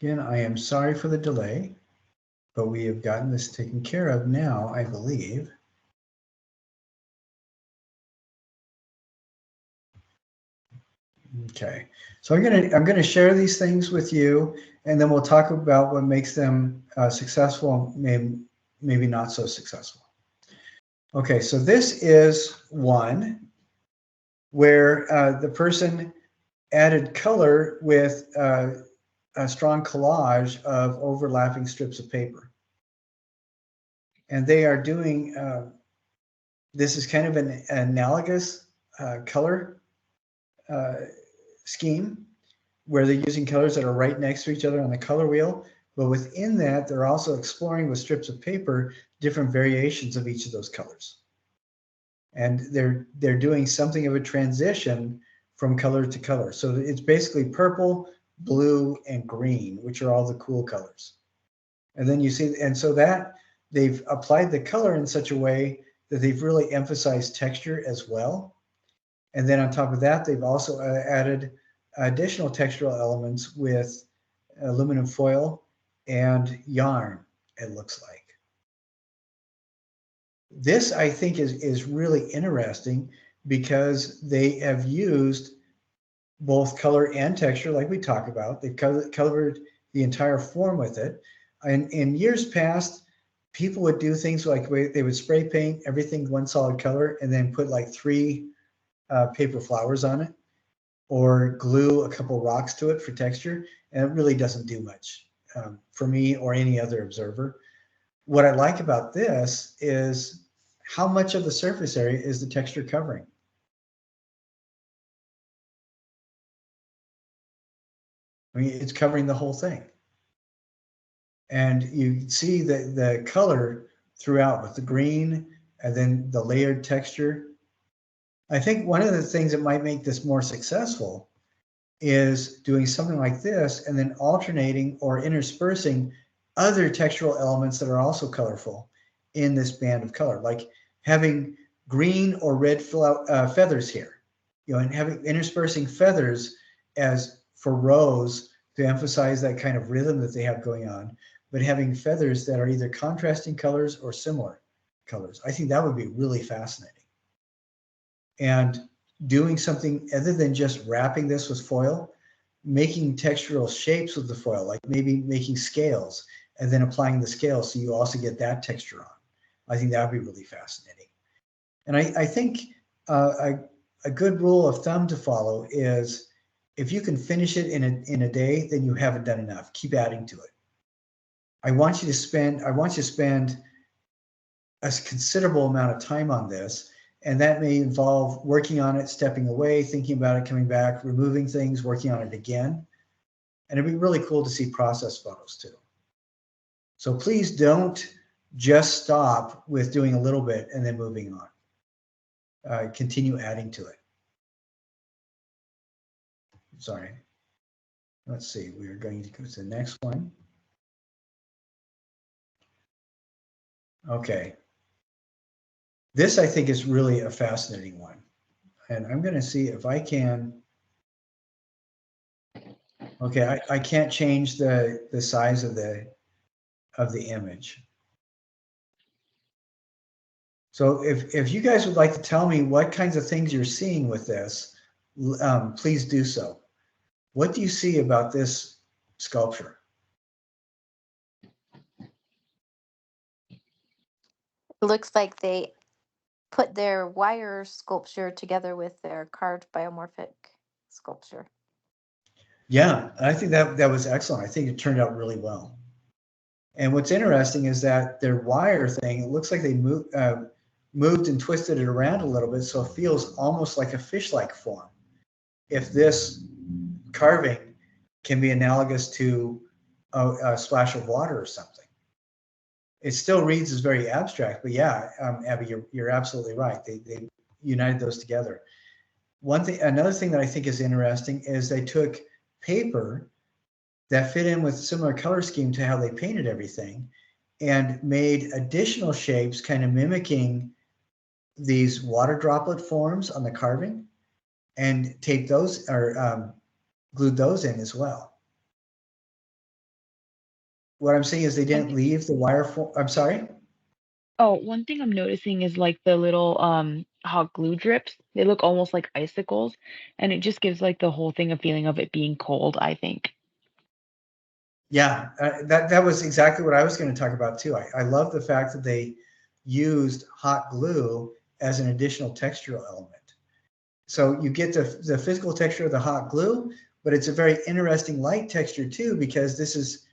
Again, I am sorry for the delay, but we have gotten this taken care of now, I believe. Okay, so I'm gonna share these things with you, and then we'll talk about what makes them successful, maybe not so successful. Okay, so this is one where the person added color with a strong collage of overlapping strips of paper, and they are doing. This is kind of an analogous color scheme where they're using colors that are right next to each other on the color wheel. But within that, they're also exploring with strips of paper different variations of each of those colors. And they're doing something of a transition from color to color. So it's basically purple, blue, and green, which are all the cool colors. And then you see, and so that they've applied the color in such a way that they've really emphasized texture as well. And then on top of that, they've also added additional textural elements with aluminum foil and yarn, it looks like. This, I think, is really interesting because they have used both color and texture, like we talked about. They've covered the entire form with it. And in years past, people would do things like they would spray paint everything one solid color and then put like 3 paper flowers on it, or glue a couple rocks to it for texture. And it really doesn't do much for me or any other observer. What I like about this is how much of the surface area is the texture covering. I mean, it's covering the whole thing. And you see the color throughout with the green and then the layered texture. I think one of the things that might make this more successful is doing something like this and then alternating or interspersing other textural elements that are also colorful in this band of color, like having green or red feathers here, and having interspersing feathers as for rows to emphasize that kind of rhythm that they have going on, but having feathers that are either contrasting colors or similar colors. I think that would be really fascinating. And doing something other than just wrapping this with foil, making textural shapes with the foil, like maybe making scales and then applying the scales so you also get that texture on. I think that would be really fascinating. And I think a good rule of thumb to follow is if you can finish it in a day, then you haven't done enough. Keep adding to it. I want you to spend a considerable amount of time on this. And that may involve working on it, stepping away, thinking about it, coming back, removing things, working on it again. And it'd be really cool to see process photos too. So please don't just stop with doing a little bit and then moving on. Continue adding to it. Sorry. Let's see, we are going to go to the next one. Okay. This, I think, is really a fascinating one. And I'm going to see if I can. Okay, I can't change the size of the image. So if you guys would like to tell me what kinds of things you're seeing with this, please do so. What do you see about this sculpture? It looks like they put their wire sculpture together with their carved biomorphic sculpture. Yeah, I think that was excellent. I think it turned out really well. And what's interesting is that their wire thing, it looks like they moved and twisted it around a little bit, so it feels almost like a fish-like form. If this carving can be analogous to a splash of water or something. It still reads as very abstract, but yeah, Abby, you're absolutely right. They united those together. Another thing that I think is interesting is they took paper that fit in with similar color scheme to how they painted everything and made additional shapes kind of mimicking these water droplet forms on the carving and taped those or glued those in as well. What I'm saying is they didn't leave the wire form. I'm sorry? Oh, one thing I'm noticing is like the little hot glue drips. They look almost like icicles, and it just gives like the whole thing a feeling of it being cold, I think. Yeah, that was exactly what I was going to talk about too. I love the fact that they used hot glue as an additional textural element. So you get the physical texture of the hot glue, but it's a very interesting light texture too, because this is,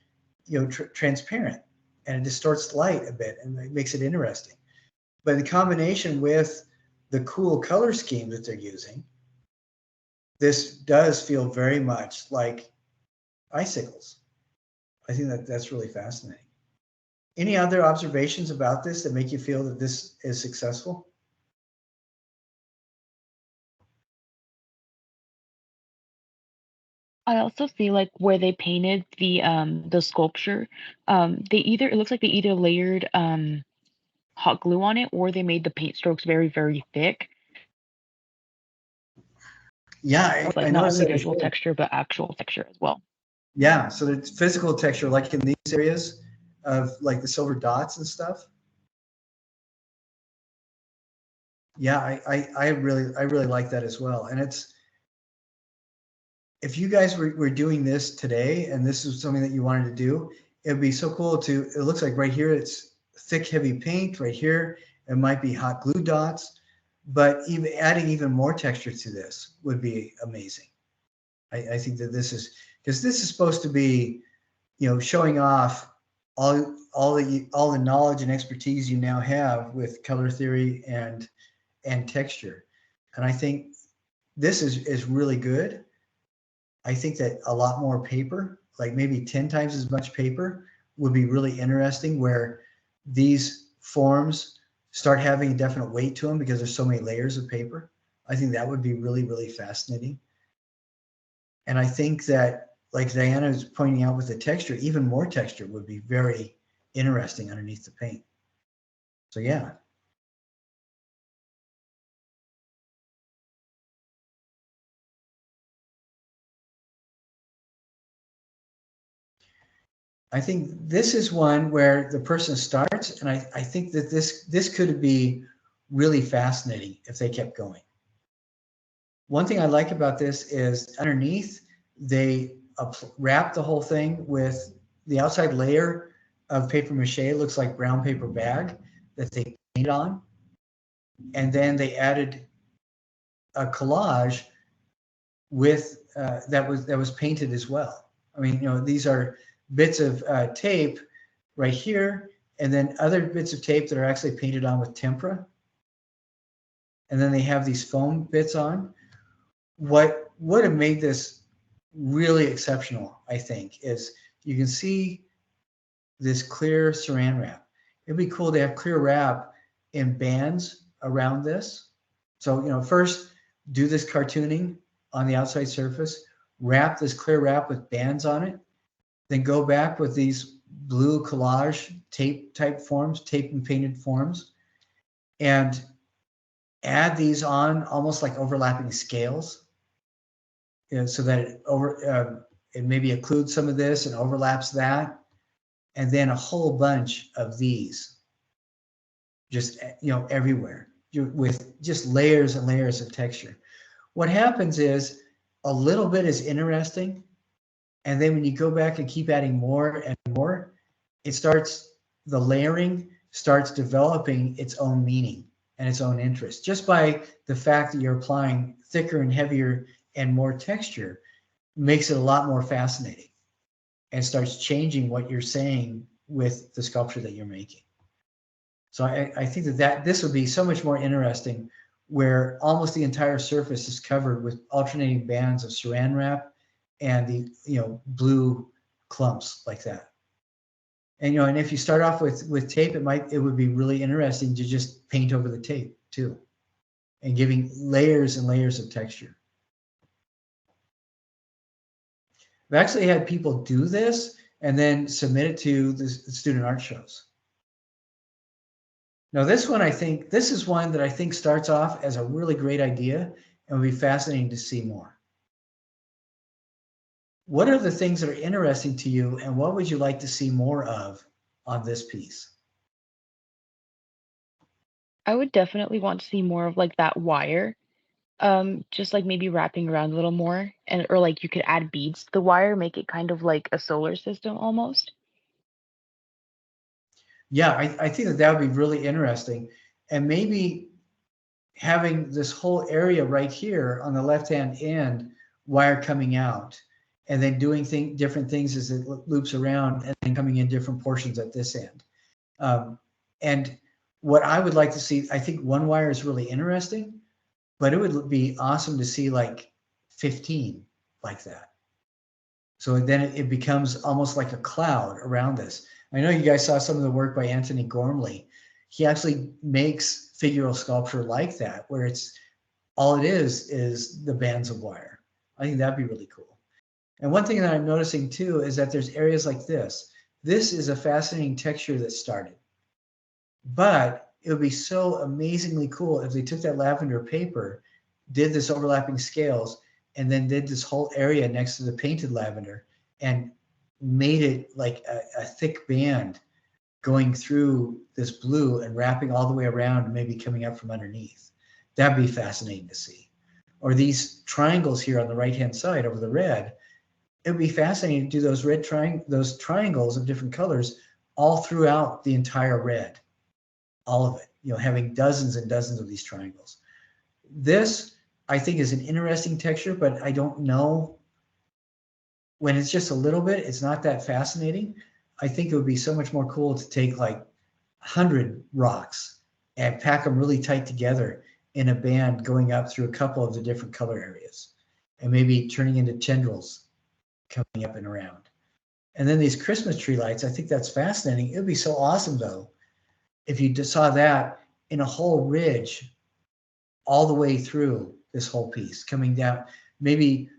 transparent and it distorts light a bit and it makes it interesting. But in combination with the cool color scheme that they're using, this does feel very much like icicles. I think that that's really fascinating. Any other observations about this that make you feel that this is successful? I also see like where they painted the sculpture, it looks like they either layered hot glue on it or they made the paint strokes very, very thick. Yeah, Like I not noticed only that as visual well. texture, but actual texture as well. Yeah, so the physical texture, like in these areas of like the silver dots and stuff. Yeah, I really like that as well. And it's, if you guys were doing this today and this is something that you wanted to do, it'd be so cool to, it looks like right here it's thick, heavy paint. Right here, it might be hot glue dots, but even adding even more texture to this would be amazing. I think that this is, because this is supposed to be, you know, showing off all the knowledge and expertise you now have with color theory and texture. And I think this is really good. I think that a lot more paper, like maybe 10 times as much paper, would be really interesting, where these forms start having a definite weight to them because there's so many layers of paper. I think that would be really, really fascinating. And I think that, like Diana is pointing out with the texture, even more texture would be very interesting underneath the paint. So yeah. I think this is one where the person starts, and I think that this could be really fascinating if they kept going. One thing I like about this is underneath, they wrap the whole thing with the outside layer of paper mache. It looks like brown paper bag that they painted on. And then they added a collage with that was painted as well. I mean, you know, these are bits of tape right here, and then other bits of tape that are actually painted on with tempera. And then they have these foam bits on. What would have made this really exceptional, I think, is you can see this clear saran wrap. It'd be cool to have clear wrap in bands around this. So, you know, first do this cartooning on the outside surface, wrap this clear wrap with bands on it, then go back with these blue collage tape type forms, tape and painted forms, and add these on almost like overlapping scales, you know, so that it maybe occludes some of this and overlaps that, and then a whole bunch of these just, you know, everywhere with just layers and layers of texture. What happens is a little bit is interesting, and then when you go back and keep adding more and more, the layering starts developing its own meaning and its own interest, just by the fact that you're applying thicker and heavier and more texture makes it a lot more fascinating and starts changing what you're saying with the sculpture that you're making. So I think that this would be so much more interesting, where almost the entire surface is covered with alternating bands of saran wrap and the, you know, blue clumps like that. And, you know, and if you start off with tape, it would be really interesting to just paint over the tape too, and giving layers and layers of texture. I've actually had people do this and then submit it to the student art shows. Now, this is one that I think starts off as a really great idea and would be fascinating to see more. What are the things that are interesting to you, and what would you like to see more of on this piece? I would definitely want to see more of like that wire, just like maybe wrapping around a little more, and or like you could add beads to the wire, make it kind of like a solar system almost. Yeah, I think that would be really interesting, and maybe having this whole area right here on the left-hand end, wire coming out, and then doing different things as it loops around, and then coming in different portions at this end. And what I would like to see, I think one wire is really interesting, but it would be awesome to see like 15 like that. So then it becomes almost like a cloud around this. I know you guys saw some of the work by Anthony Gormley. He actually makes figural sculpture like that, where it's all it is the bands of wire. I think that'd be really cool. And one thing that I'm noticing too is that there's areas like this. This is a fascinating texture that started. But it would be so amazingly cool if they took that lavender paper, did this overlapping scales, and then did this whole area next to the painted lavender and made it like a thick band going through this blue and wrapping all the way around and maybe coming up from underneath. That'd be fascinating to see. Or these triangles here on the right-hand side over the red, it would be fascinating to do those triangles of different colors all throughout the entire red. All of it, having dozens and dozens of these triangles. This, I think, is an interesting texture, but I don't know, when it's just a little bit, it's not that fascinating. I think it would be so much more cool to take like 100 rocks and pack them really tight together in a band going up through a couple of the different color areas and maybe turning into tendrils coming up and around. And then these Christmas tree lights, I think that's fascinating. It would be so awesome though if you just saw that in a whole ridge all the way through this whole piece, coming down, maybe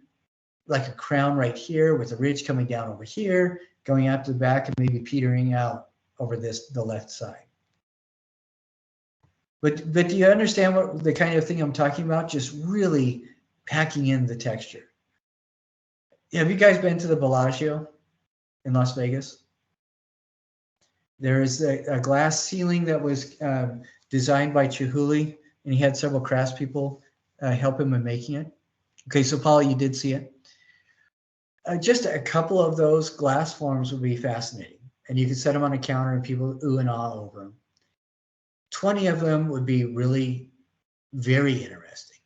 like a crown right here with a ridge coming down over here, going out to the back and maybe petering out over the left side. But do you understand what the kind of thing I'm talking about? Just really packing in the texture. Have you guys been to the Bellagio in Las Vegas? There is a glass ceiling that was designed by Chihuly, and he had several craftspeople help him in making it. Okay, so Paula, you did see it. Just a couple of those glass forms would be fascinating, and you could set them on a counter and people ooh and ah over them. 20 of them would be really very interesting.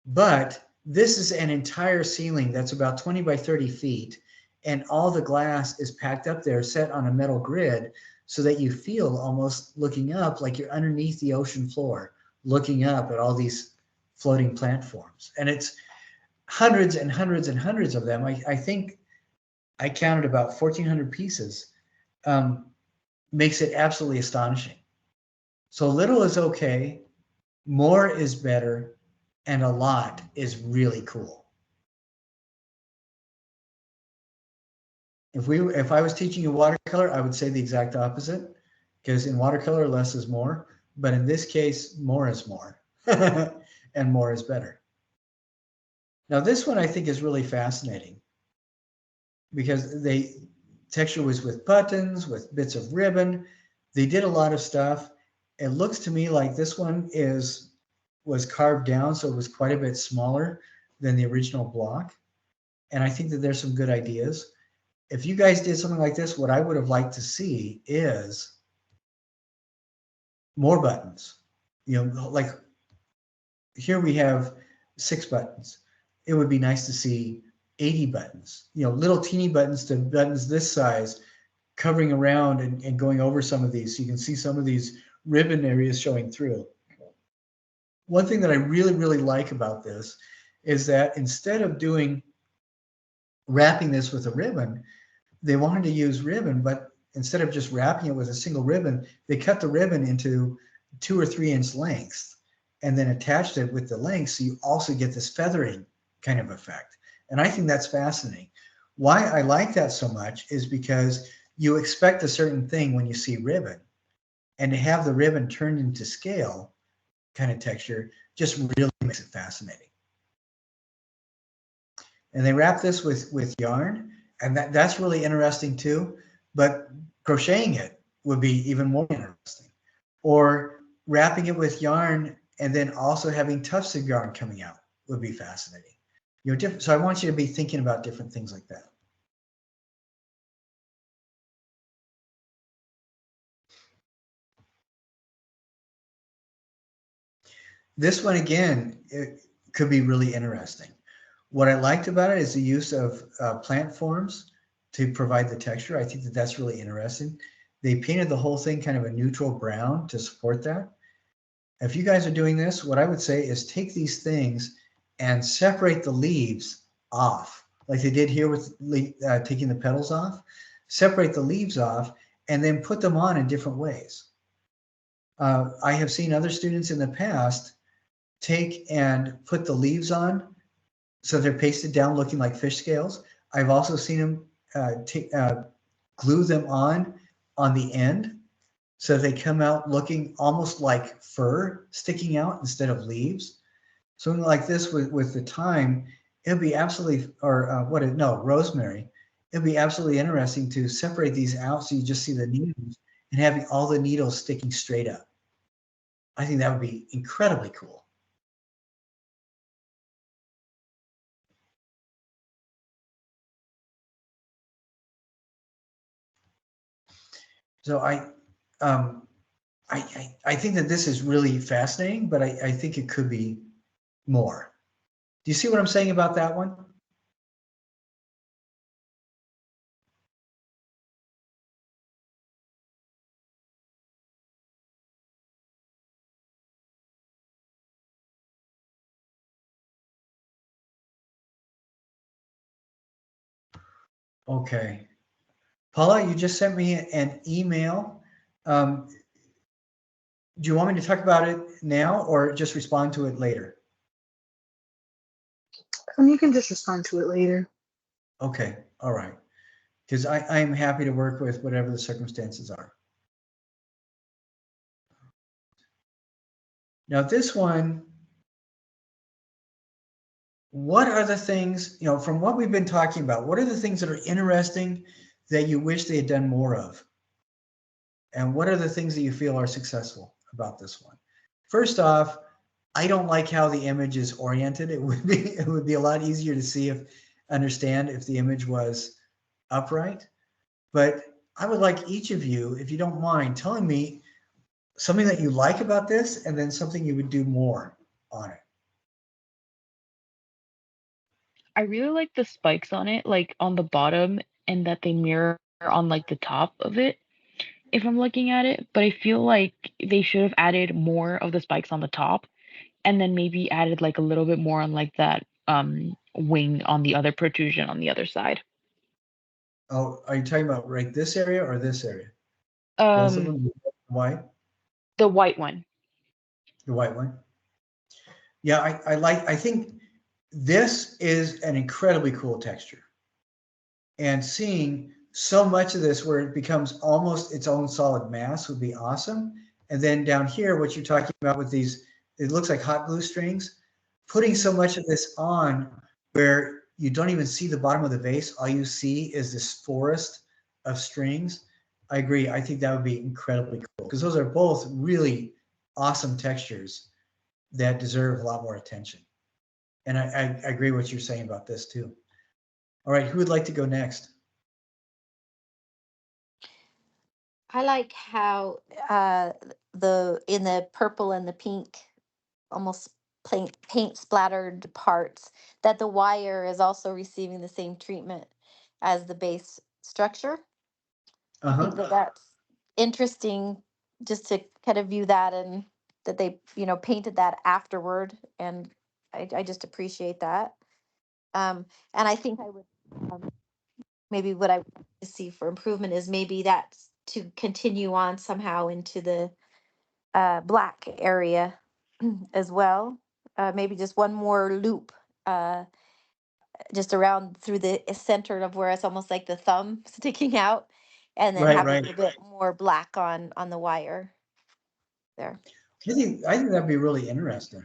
But this is an entire ceiling that's about 20 by 30 feet, and all the glass is packed up there, set on a metal grid, so that you feel almost looking up like you're underneath the ocean floor, looking up at all these floating plant forms. And it's hundreds and hundreds and hundreds of them. I think I counted about 1,400 pieces. Makes it absolutely astonishing. So little is okay, more is better, and a lot is really cool. If I was teaching you watercolor, I would say the exact opposite, because in watercolor, less is more. But in this case, more is more, and more is better. Now, this one I think is really fascinating because texture was with buttons, with bits of ribbon. They did a lot of stuff. It looks to me like this one was carved down, so it was quite a bit smaller than the original block. And I think that there's some good ideas. If you guys did something like this, what I would have liked to see is more buttons. Like here we have 6 buttons. It would be nice to see 80 buttons, little teeny buttons to buttons this size, covering around and going over some of these. So you can see some of these ribbon areas showing through. One thing that I really, really like about this is that instead of wrapping this with a ribbon, they wanted to use ribbon, but instead of just wrapping it with a single ribbon, they cut the ribbon into 2 or 3 inch lengths and then attached it with the length, so you also get this feathering kind of effect. And I think that's fascinating. Why I like that so much is because you expect a certain thing when you see ribbon, and to have the ribbon turned into scale kind of texture just really makes it fascinating. And they wrap this with yarn, and that's really interesting too, but crocheting it would be even more interesting. Or wrapping it with yarn and then also having tufts of yarn coming out would be fascinating. So I want you to be thinking about different things like that. This one, again, it could be really interesting. What I liked about it is the use of plant forms to provide the texture. I think that that's really interesting. They painted the whole thing kind of a neutral brown to support that. If you guys are doing this, what I would say is take these things and separate the leaves off, like they did here with taking the petals off. Separate the leaves off and then put them on in different ways. I have seen other students in the past take and put the leaves on so they're pasted down looking like fish scales. I've also seen them glue them on the end so they come out looking almost like fur sticking out instead of leaves. Something like this with the thyme, it'd be absolutely, or rosemary. It'd be absolutely interesting to separate these out so you just see the needles and having all the needles sticking straight up. I think that would be incredibly cool. So I think that this is really fascinating, but I think it could be more. Do you see what I'm saying about that one? Okay. Paula, you just sent me an email. Do you want me to talk about it now or just respond to it later? You can just respond to it later. Okay, all right. Because I am happy to work with whatever the circumstances are. Now this one, what are the things, from what we've been talking about, what are the things that are interesting that you wish they had done more of? And what are the things that you feel are successful about this one? First off, I don't like how the image is oriented. It would be a lot easier to understand if the image was upright. But I would like each of you, if you don't mind, telling me something that you like about this and then something you would do more on it. I really like the spikes on it, like on the bottom, and that they mirror on like the top of it, if I'm looking at it. But I feel like they should have added more of the spikes on the top, and then maybe added like a little bit more on like that wing on the other protrusion on the other side. Oh, are you talking about right this area or this area? Both of them, white? The white one. The white one? Yeah, I think this is an incredibly cool texture. And seeing so much of this where it becomes almost its own solid mass would be awesome. And then down here, what you're talking about with these, it looks like hot glue strings, putting so much of this on where you don't even see the bottom of the vase, all you see is this forest of strings. I agree. I think that would be incredibly cool because those are both really awesome textures that deserve a lot more attention. And I agree what you're saying about this too. All right, who would like to go next? I like how in the purple and the pink, almost paint splattered parts, that the wire is also receiving the same treatment as the base structure. I think that that's interesting, just to kind of view that, and that they painted that afterward, and I just appreciate that. And I think I would maybe what I would like to see for improvement is maybe that's to continue on somehow into the black area as well. Maybe just one more loop, just around through the center of where it's almost like the thumb sticking out, and then have a little bit more black on the wire there. I think that'd be really interesting.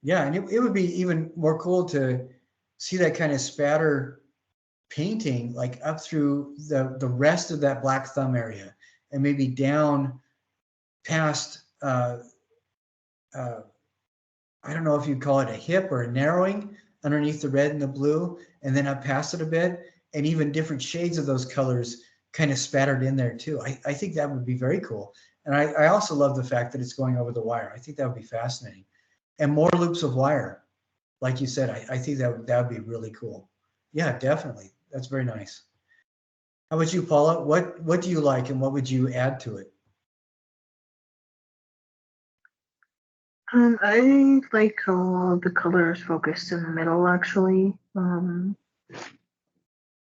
Yeah, and it would be even more cool to see that kind of spatter painting like up through the rest of that black thumb area and maybe down past I don't know if you'd call it a hip or a narrowing underneath the red and the blue, and then up past it a bit, and even different shades of those colors kind of spattered in there too. I think that would be very cool. And I also love the fact that it's going over the wire. I think that would be fascinating. And more loops of wire. Like you said, I think that would be really cool. Yeah, definitely. That's very nice. How about you, Paula? What do you like and what would you add to it? I like how the color is focused in the middle, actually.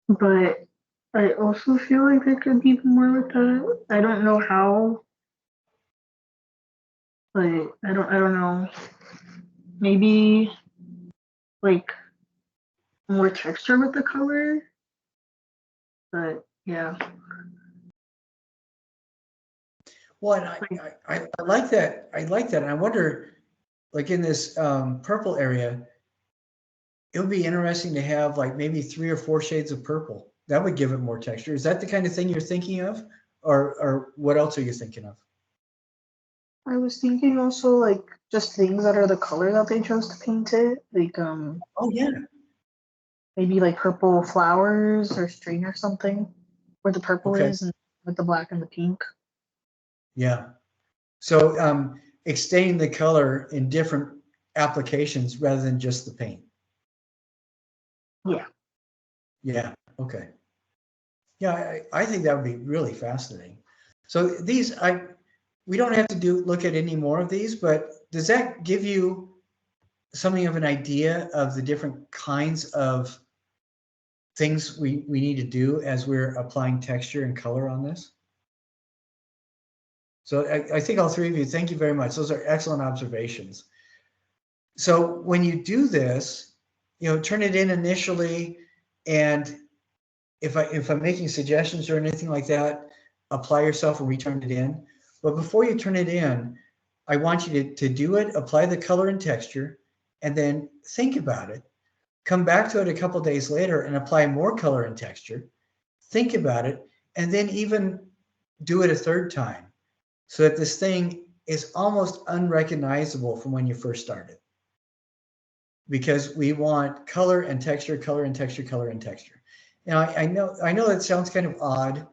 But I also feel like there could be more with that. I don't know how, but I don't know. Maybe like more texture with the color. But yeah. Well, and I like that. I like that. And I wonder, like in this purple area, it would be interesting to have like maybe 3 or 4 shades of purple. That would give it more texture. Is that the kind of thing you're thinking of? Or what else are you thinking of? I was thinking also like just things that are the color that they chose to paint it. Like Oh yeah. maybe like purple flowers or string or something where the purple Okay. is and with the black and the pink. Yeah. So extending the color in different applications rather than just the paint. Yeah. Yeah. Okay. Yeah, I think that would be really fascinating. So these, we don't have to look at any more of these, but does that give you something of an idea of the different kinds of things we need to do as we're applying texture and color on this? So I think all 3 of you, thank you very much. Those are excellent observations. So when you do this, turn it in initially, and if I'm making suggestions or anything like that, apply yourself and return it in. But before you turn it in, I want you to do it, apply the color and texture, and then think about it. Come back to it a couple days later and apply more color and texture. Think about it, and then even do it a 3rd time so that this thing is almost unrecognizable from when you first started. Because we want color and texture, color and texture, color and texture. Now, I know that sounds kind of odd,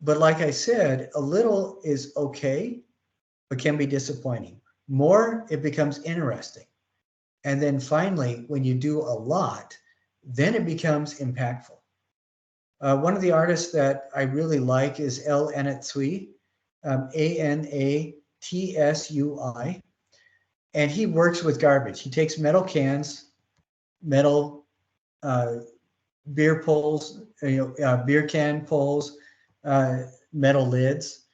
but like I said, a little is okay, but can be disappointing. More, it becomes interesting. And then finally, when you do a lot, then it becomes impactful. One of the artists that I really like is Annotated, Anatsui, and he works with garbage. He takes metal cans, metal beer poles, beer can poles, metal lids,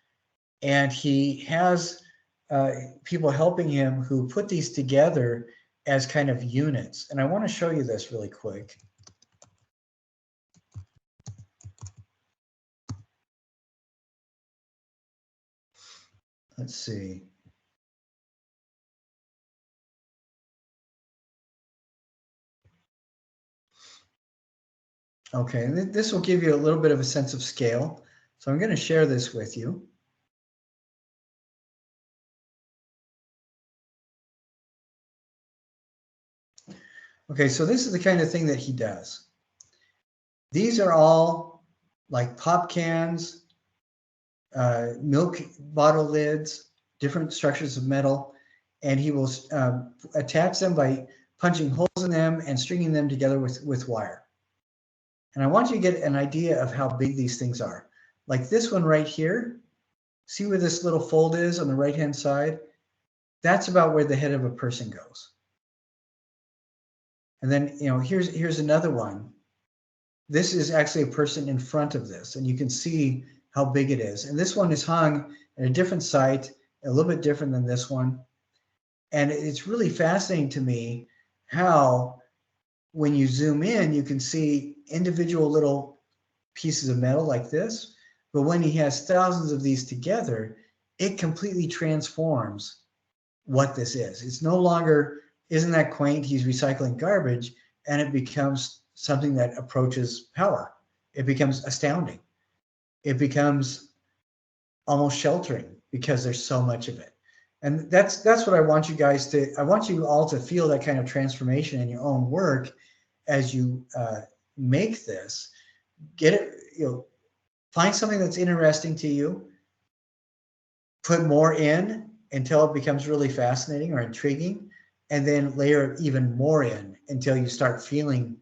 and he has people helping him who put these together as kind of units. And I want to show you this really quick. Let's see. Okay, and this will give you a little bit of a sense of scale. So I'm going to share this with you. Okay, so this is the kind of thing that he does. These are all like pop cans, milk bottle lids, different structures of metal, and he will attach them by punching holes in them and stringing them together with wire. And I want you to get an idea of how big these things are. Like this one right here, see where this little fold is on the right-hand side? That's about where the head of a person goes. And then, here's another one. This is actually a person in front of this, and you can see how big it is. And this one is hung at a different site, a little bit different than this one. And it's really fascinating to me how when you zoom in, you can see individual little pieces of metal like this. But when he has thousands of these together, it completely transforms what this is. It's no longer, isn't that quaint? He's recycling garbage, and it becomes something that approaches power. It becomes astounding. It becomes almost sheltering because there's so much of it. And that's what I want you guys to, I want you all to feel that kind of transformation in your own work as you make this. Get it, find something that's interesting to you, put more in until it becomes really fascinating or intriguing, and then layer even more in until you start feeling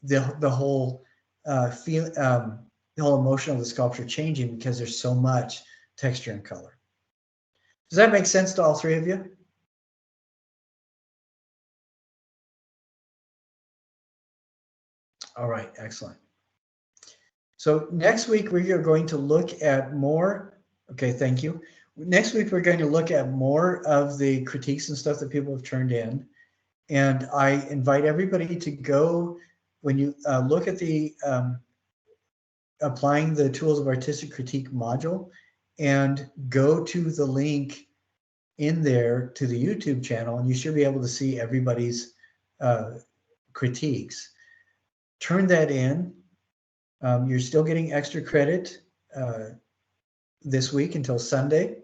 the whole the whole emotion of the sculpture changing because there's so much texture and color. Does that make sense to all three of you? All right, excellent. So next week we are going to look at more. Okay, thank you. Next week we're going to look at more of the critiques and stuff that people have turned in. And I invite everybody to go, when you look at the applying the tools of artistic critique module, and go to the link in there to the YouTube channel, and you should be able to see everybody's critiques. Turn that in. You're still getting extra credit this week until Sunday.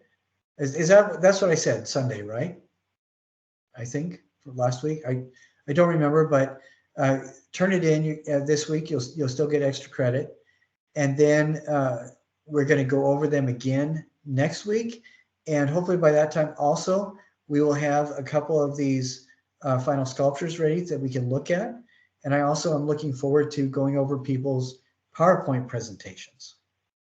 Is that's what I said, Sunday, right? I think for last week. I don't remember, but turn it in this week. You'll still get extra credit, and then we're going to go over them again next week, and hopefully by that time also we will have a couple of these final sculptures ready that we can look at. And I also am looking forward to going over people's PowerPoint presentations,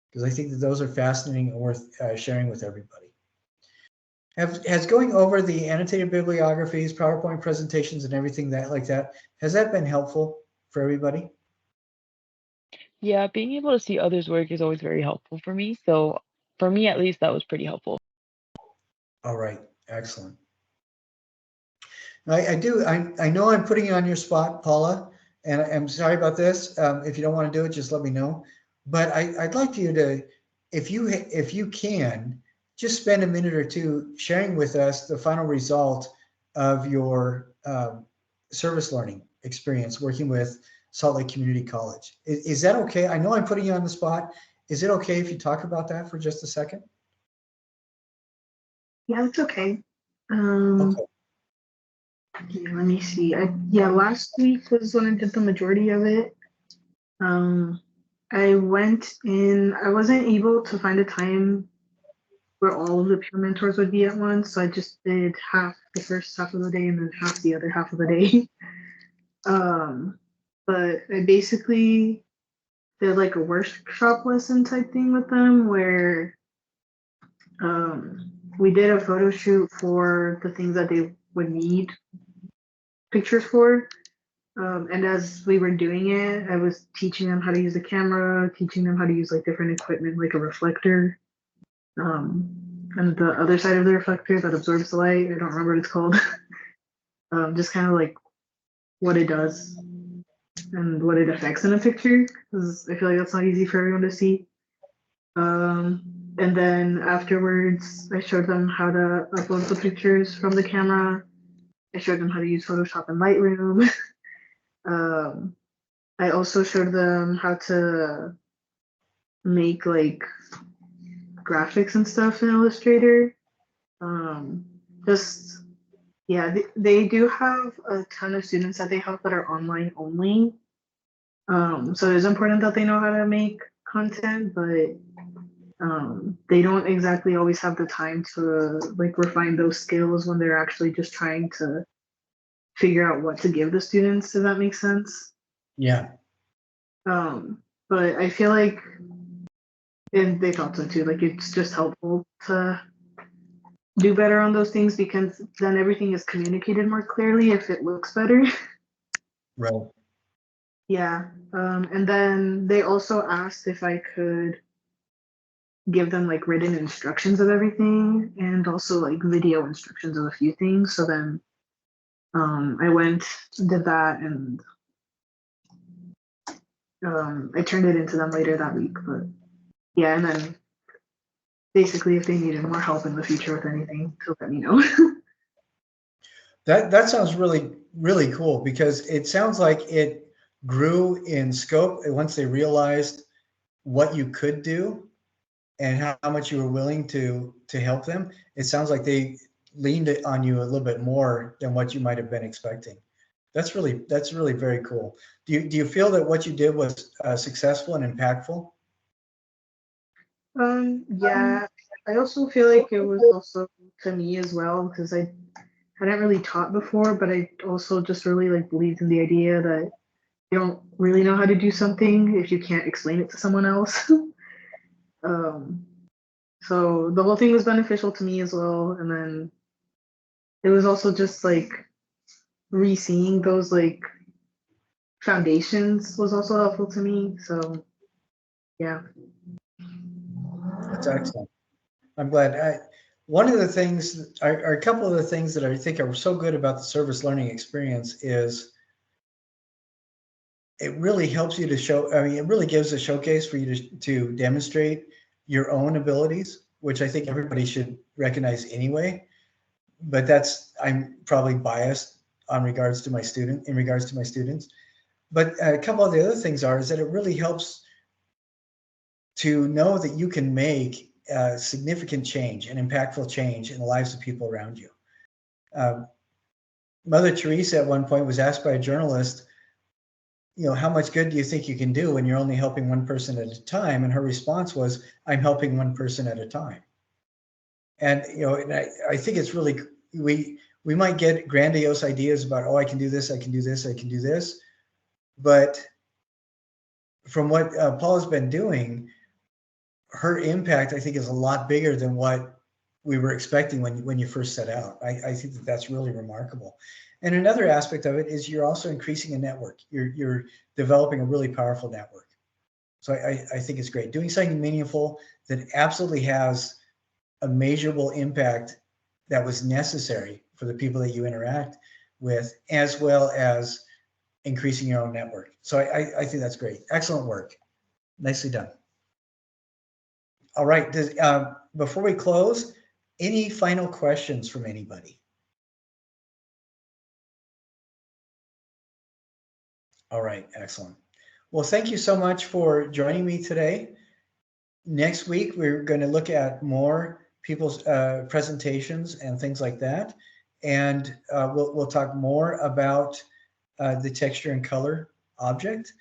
because I think that those are fascinating and worth sharing with everybody. Has going over the annotated bibliographies, PowerPoint presentations, and everything like that, has that been helpful for everybody? Yeah, being able to see others' work is always very helpful for me. So for me, at least, that was pretty helpful. All right, excellent. I know I'm putting you on your spot, Paula, and I'm sorry about this. If you don't want to do it, just let me know. But I'd like you to, if you can, just spend a minute or two sharing with us the final result of your service learning experience working with Salt Lake Community College. Is that okay? I know I'm putting you on the spot. Is it okay if you talk about that for just a second? Yeah, it's okay. Okay. Yeah, let me see. Yeah, last week was when I did the majority of it. I went in, I wasn't able to find a time where all of the peer mentors would be at once, so I just did half the first half of the day and then half the other half of the day. But I basically did like a workshop lesson type thing with them where we did a photo shoot for the things that they would need pictures for. And as we were doing it, I was teaching them how to use the camera, teaching them how to use like different equipment, like a reflector, and the other side of the reflector that absorbs the light. I don't remember what it's called. Just kind of like what it does and what it affects in a picture, because I feel like that's not easy for everyone to see. And then afterwards, I showed them how to upload the pictures from the camera. I showed them how to use Photoshop and Lightroom. I also showed them how to make like graphics and stuff in Illustrator. Just yeah, they do have a ton of students that they help that are online only. So it's important that they know how to make content, but they don't exactly always have the time to like refine those skills when they're actually just trying to figure out what to give the students. Does that make sense? Yeah. But I feel like, and they thought so too, like it's just helpful to do better on those things because then everything is communicated more clearly if it looks better. Right. Yeah. And then they also asked if I could give them like written instructions of everything and also like video instructions of a few things. So then I went, did that, and I turned it into them later that week. But yeah, and then basically if they needed more help in the future with anything, to let me know. That sounds really, really cool, because it sounds like it grew in scope once they realized what you could do and how much you were willing to help them. It sounds like they leaned it on you a little bit more than what you might have been expecting. That's really very cool. Do you feel that what you did was successful and impactful? Yeah, I also feel like it was also to me as well because I hadn't really taught before, but I also just really like believed in the idea that you don't really know how to do something if you can't explain it to someone else. So the whole thing was beneficial to me as well. And then it was also just like re-seeing those like foundations was also helpful to me. So yeah. That's excellent. I'm glad. One of the things, are a couple of the things that I think are so good about the service learning experience is it really helps you to show, I mean, it really gives a showcase for you to demonstrate your own abilities, which I think everybody should recognize anyway. But I'm probably biased in regards to my students. But a couple of the other things is that it really helps to know that you can make significant change and impactful change in the lives of people around you. Mother Teresa at one point was asked by a journalist, how much good do you think you can do when you're only helping one person at a time? And her response was, I'm helping one person at a time. And, and I think it's really, we might get grandiose ideas about, oh, I can do this, I can do this, I can do this. But from what Paula's been doing, her impact, I think, is a lot bigger than what we were expecting when you first set out. I think that's really remarkable. And another aspect of it is you're also increasing a network. You're developing a really powerful network. So I think it's great. Doing something meaningful that absolutely has a measurable impact that was necessary for the people that you interact with, as well as increasing your own network. So I think that's great. Excellent work. Nicely done. All right. Before we close, any final questions from anybody? All right. Excellent. Well, thank you so much for joining me today. Next week, we're going to look at more people's presentations and things like that. And we'll talk more about the texture and color object.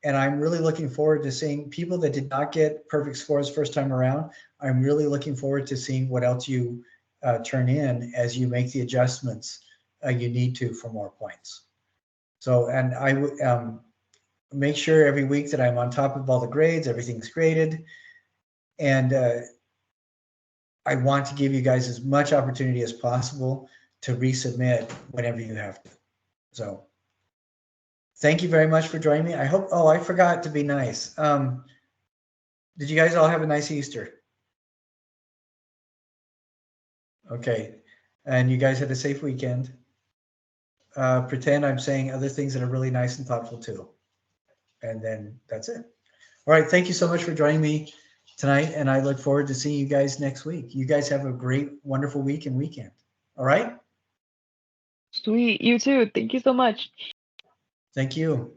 And I'm really looking forward to seeing people that did not get perfect scores first time around. I'm really looking forward to seeing what else you turn in as you make the adjustments you need to for more points. So, and I make sure every week that I'm on top of all the grades, everything's graded. And I want to give you guys as much opportunity as possible to resubmit whenever you have to. So thank you very much for joining me. I hope, oh, I forgot to be nice. Did you guys all have a nice Easter? Okay. And you guys had a safe weekend. Pretend I'm saying other things that are really nice and thoughtful too. And then that's it. All right. Thank you so much for joining me tonight. And I look forward to seeing you guys next week. You guys have a great, wonderful week and weekend. All right. Sweet. You too. Thank you so much. Thank you.